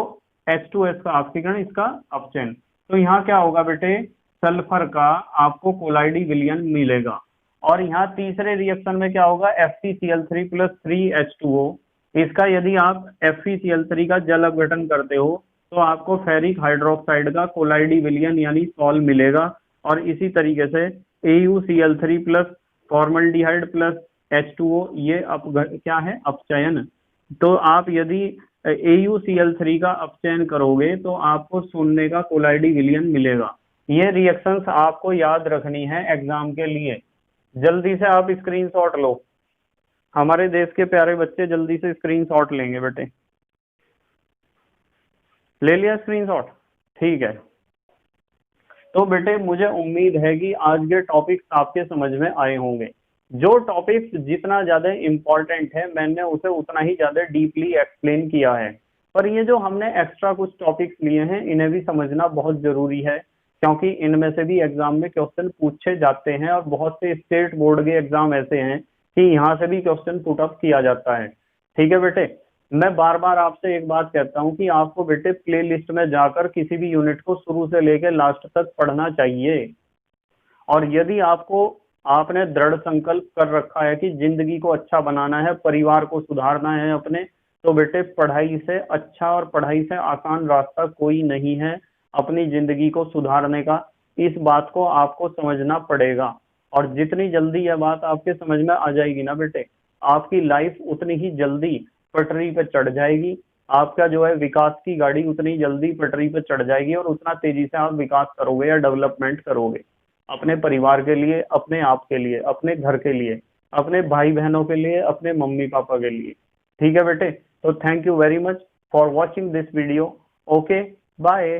H2S का ऑक्सीकरण, इसका अपचयन, तो यहाँ क्या होगा बेटे, सल्फर का आपको कोलाइडी विलयन मिलेगा। और यहाँ तीसरे रिएक्शन में क्या होगा, FeCl3 + 3H2O, इसका यदि आप FeCl3 का जल अपघटन करते हो तो आपको फेरिक हाइड्रोक्साइड का कोलाइडी विलयन यानी सॉल मिलेगा। और इसी तरीके से AuCl3 + फॉर्मल्डिहाइड + H2O, ये क्या है, अपचयन। तो आप यदि AuCl3 का अपचयन करोगे तो आपको शून्य का कोलाइडी विलयन मिलेगा। ये रिएक्शंस आपको याद रखनी है एग्जाम के लिए। जल्दी से आप स्क्रीनशॉट लो, हमारे देश के प्यारे बच्चे जल्दी से स्क्रीनशॉट लेंगे बेटे। ले लिया स्क्रीनशॉट, ठीक है। तो बेटे मुझे उम्मीद है कि आज के टॉपिक्स आपके समझ में आए होंगे। जो टॉपिक्स जितना ज्यादा इम्पोर्टेंट है मैंने उसे उतना ही ज्यादा डीपली एक्सप्लेन किया है, पर ये जो हमने एक्स्ट्रा कुछ टॉपिक्स लिए हैं इन्हें भी समझना बहुत जरूरी है, क्योंकि इनमें से भी एग्जाम में क्वेश्चन पूछे जाते हैं और बहुत से स्टेट बोर्ड के एग्जाम ऐसे हैं कि यहाँ से भी क्वेश्चन पुट अप किया जाता है। ठीक है बेटे, मैं बार बार आपसे एक बात कहता हूँ कि आपको बेटे प्ले लिस्ट में जाकर किसी भी यूनिट को शुरू से लेकर लास्ट तक पढ़ना चाहिए। और यदि आपने दृढ़ संकल्प कर रखा है कि जिंदगी को अच्छा बनाना है, परिवार को सुधारना है अपने, तो बेटे पढ़ाई से अच्छा और पढ़ाई से आसान रास्ता कोई नहीं है अपनी जिंदगी को सुधारने का। इस बात को आपको समझना पड़ेगा, और जितनी जल्दी यह बात आपके समझ में आ जाएगी ना बेटे, आपकी लाइफ उतनी ही जल्दी पटरी पे चढ़ जाएगी, आपका जो है विकास की गाड़ी उतनी जल्दी पटरी पे चढ़ जाएगी, और उतना तेजी से आप विकास करोगे या डेवलपमेंट करोगे अपने परिवार के लिए, अपने आप के लिए, अपने घर के लिए, अपने भाई बहनों के लिए, अपने मम्मी पापा के लिए। ठीक है बेटे, तो thank you very much for watching this video. Okay, bye.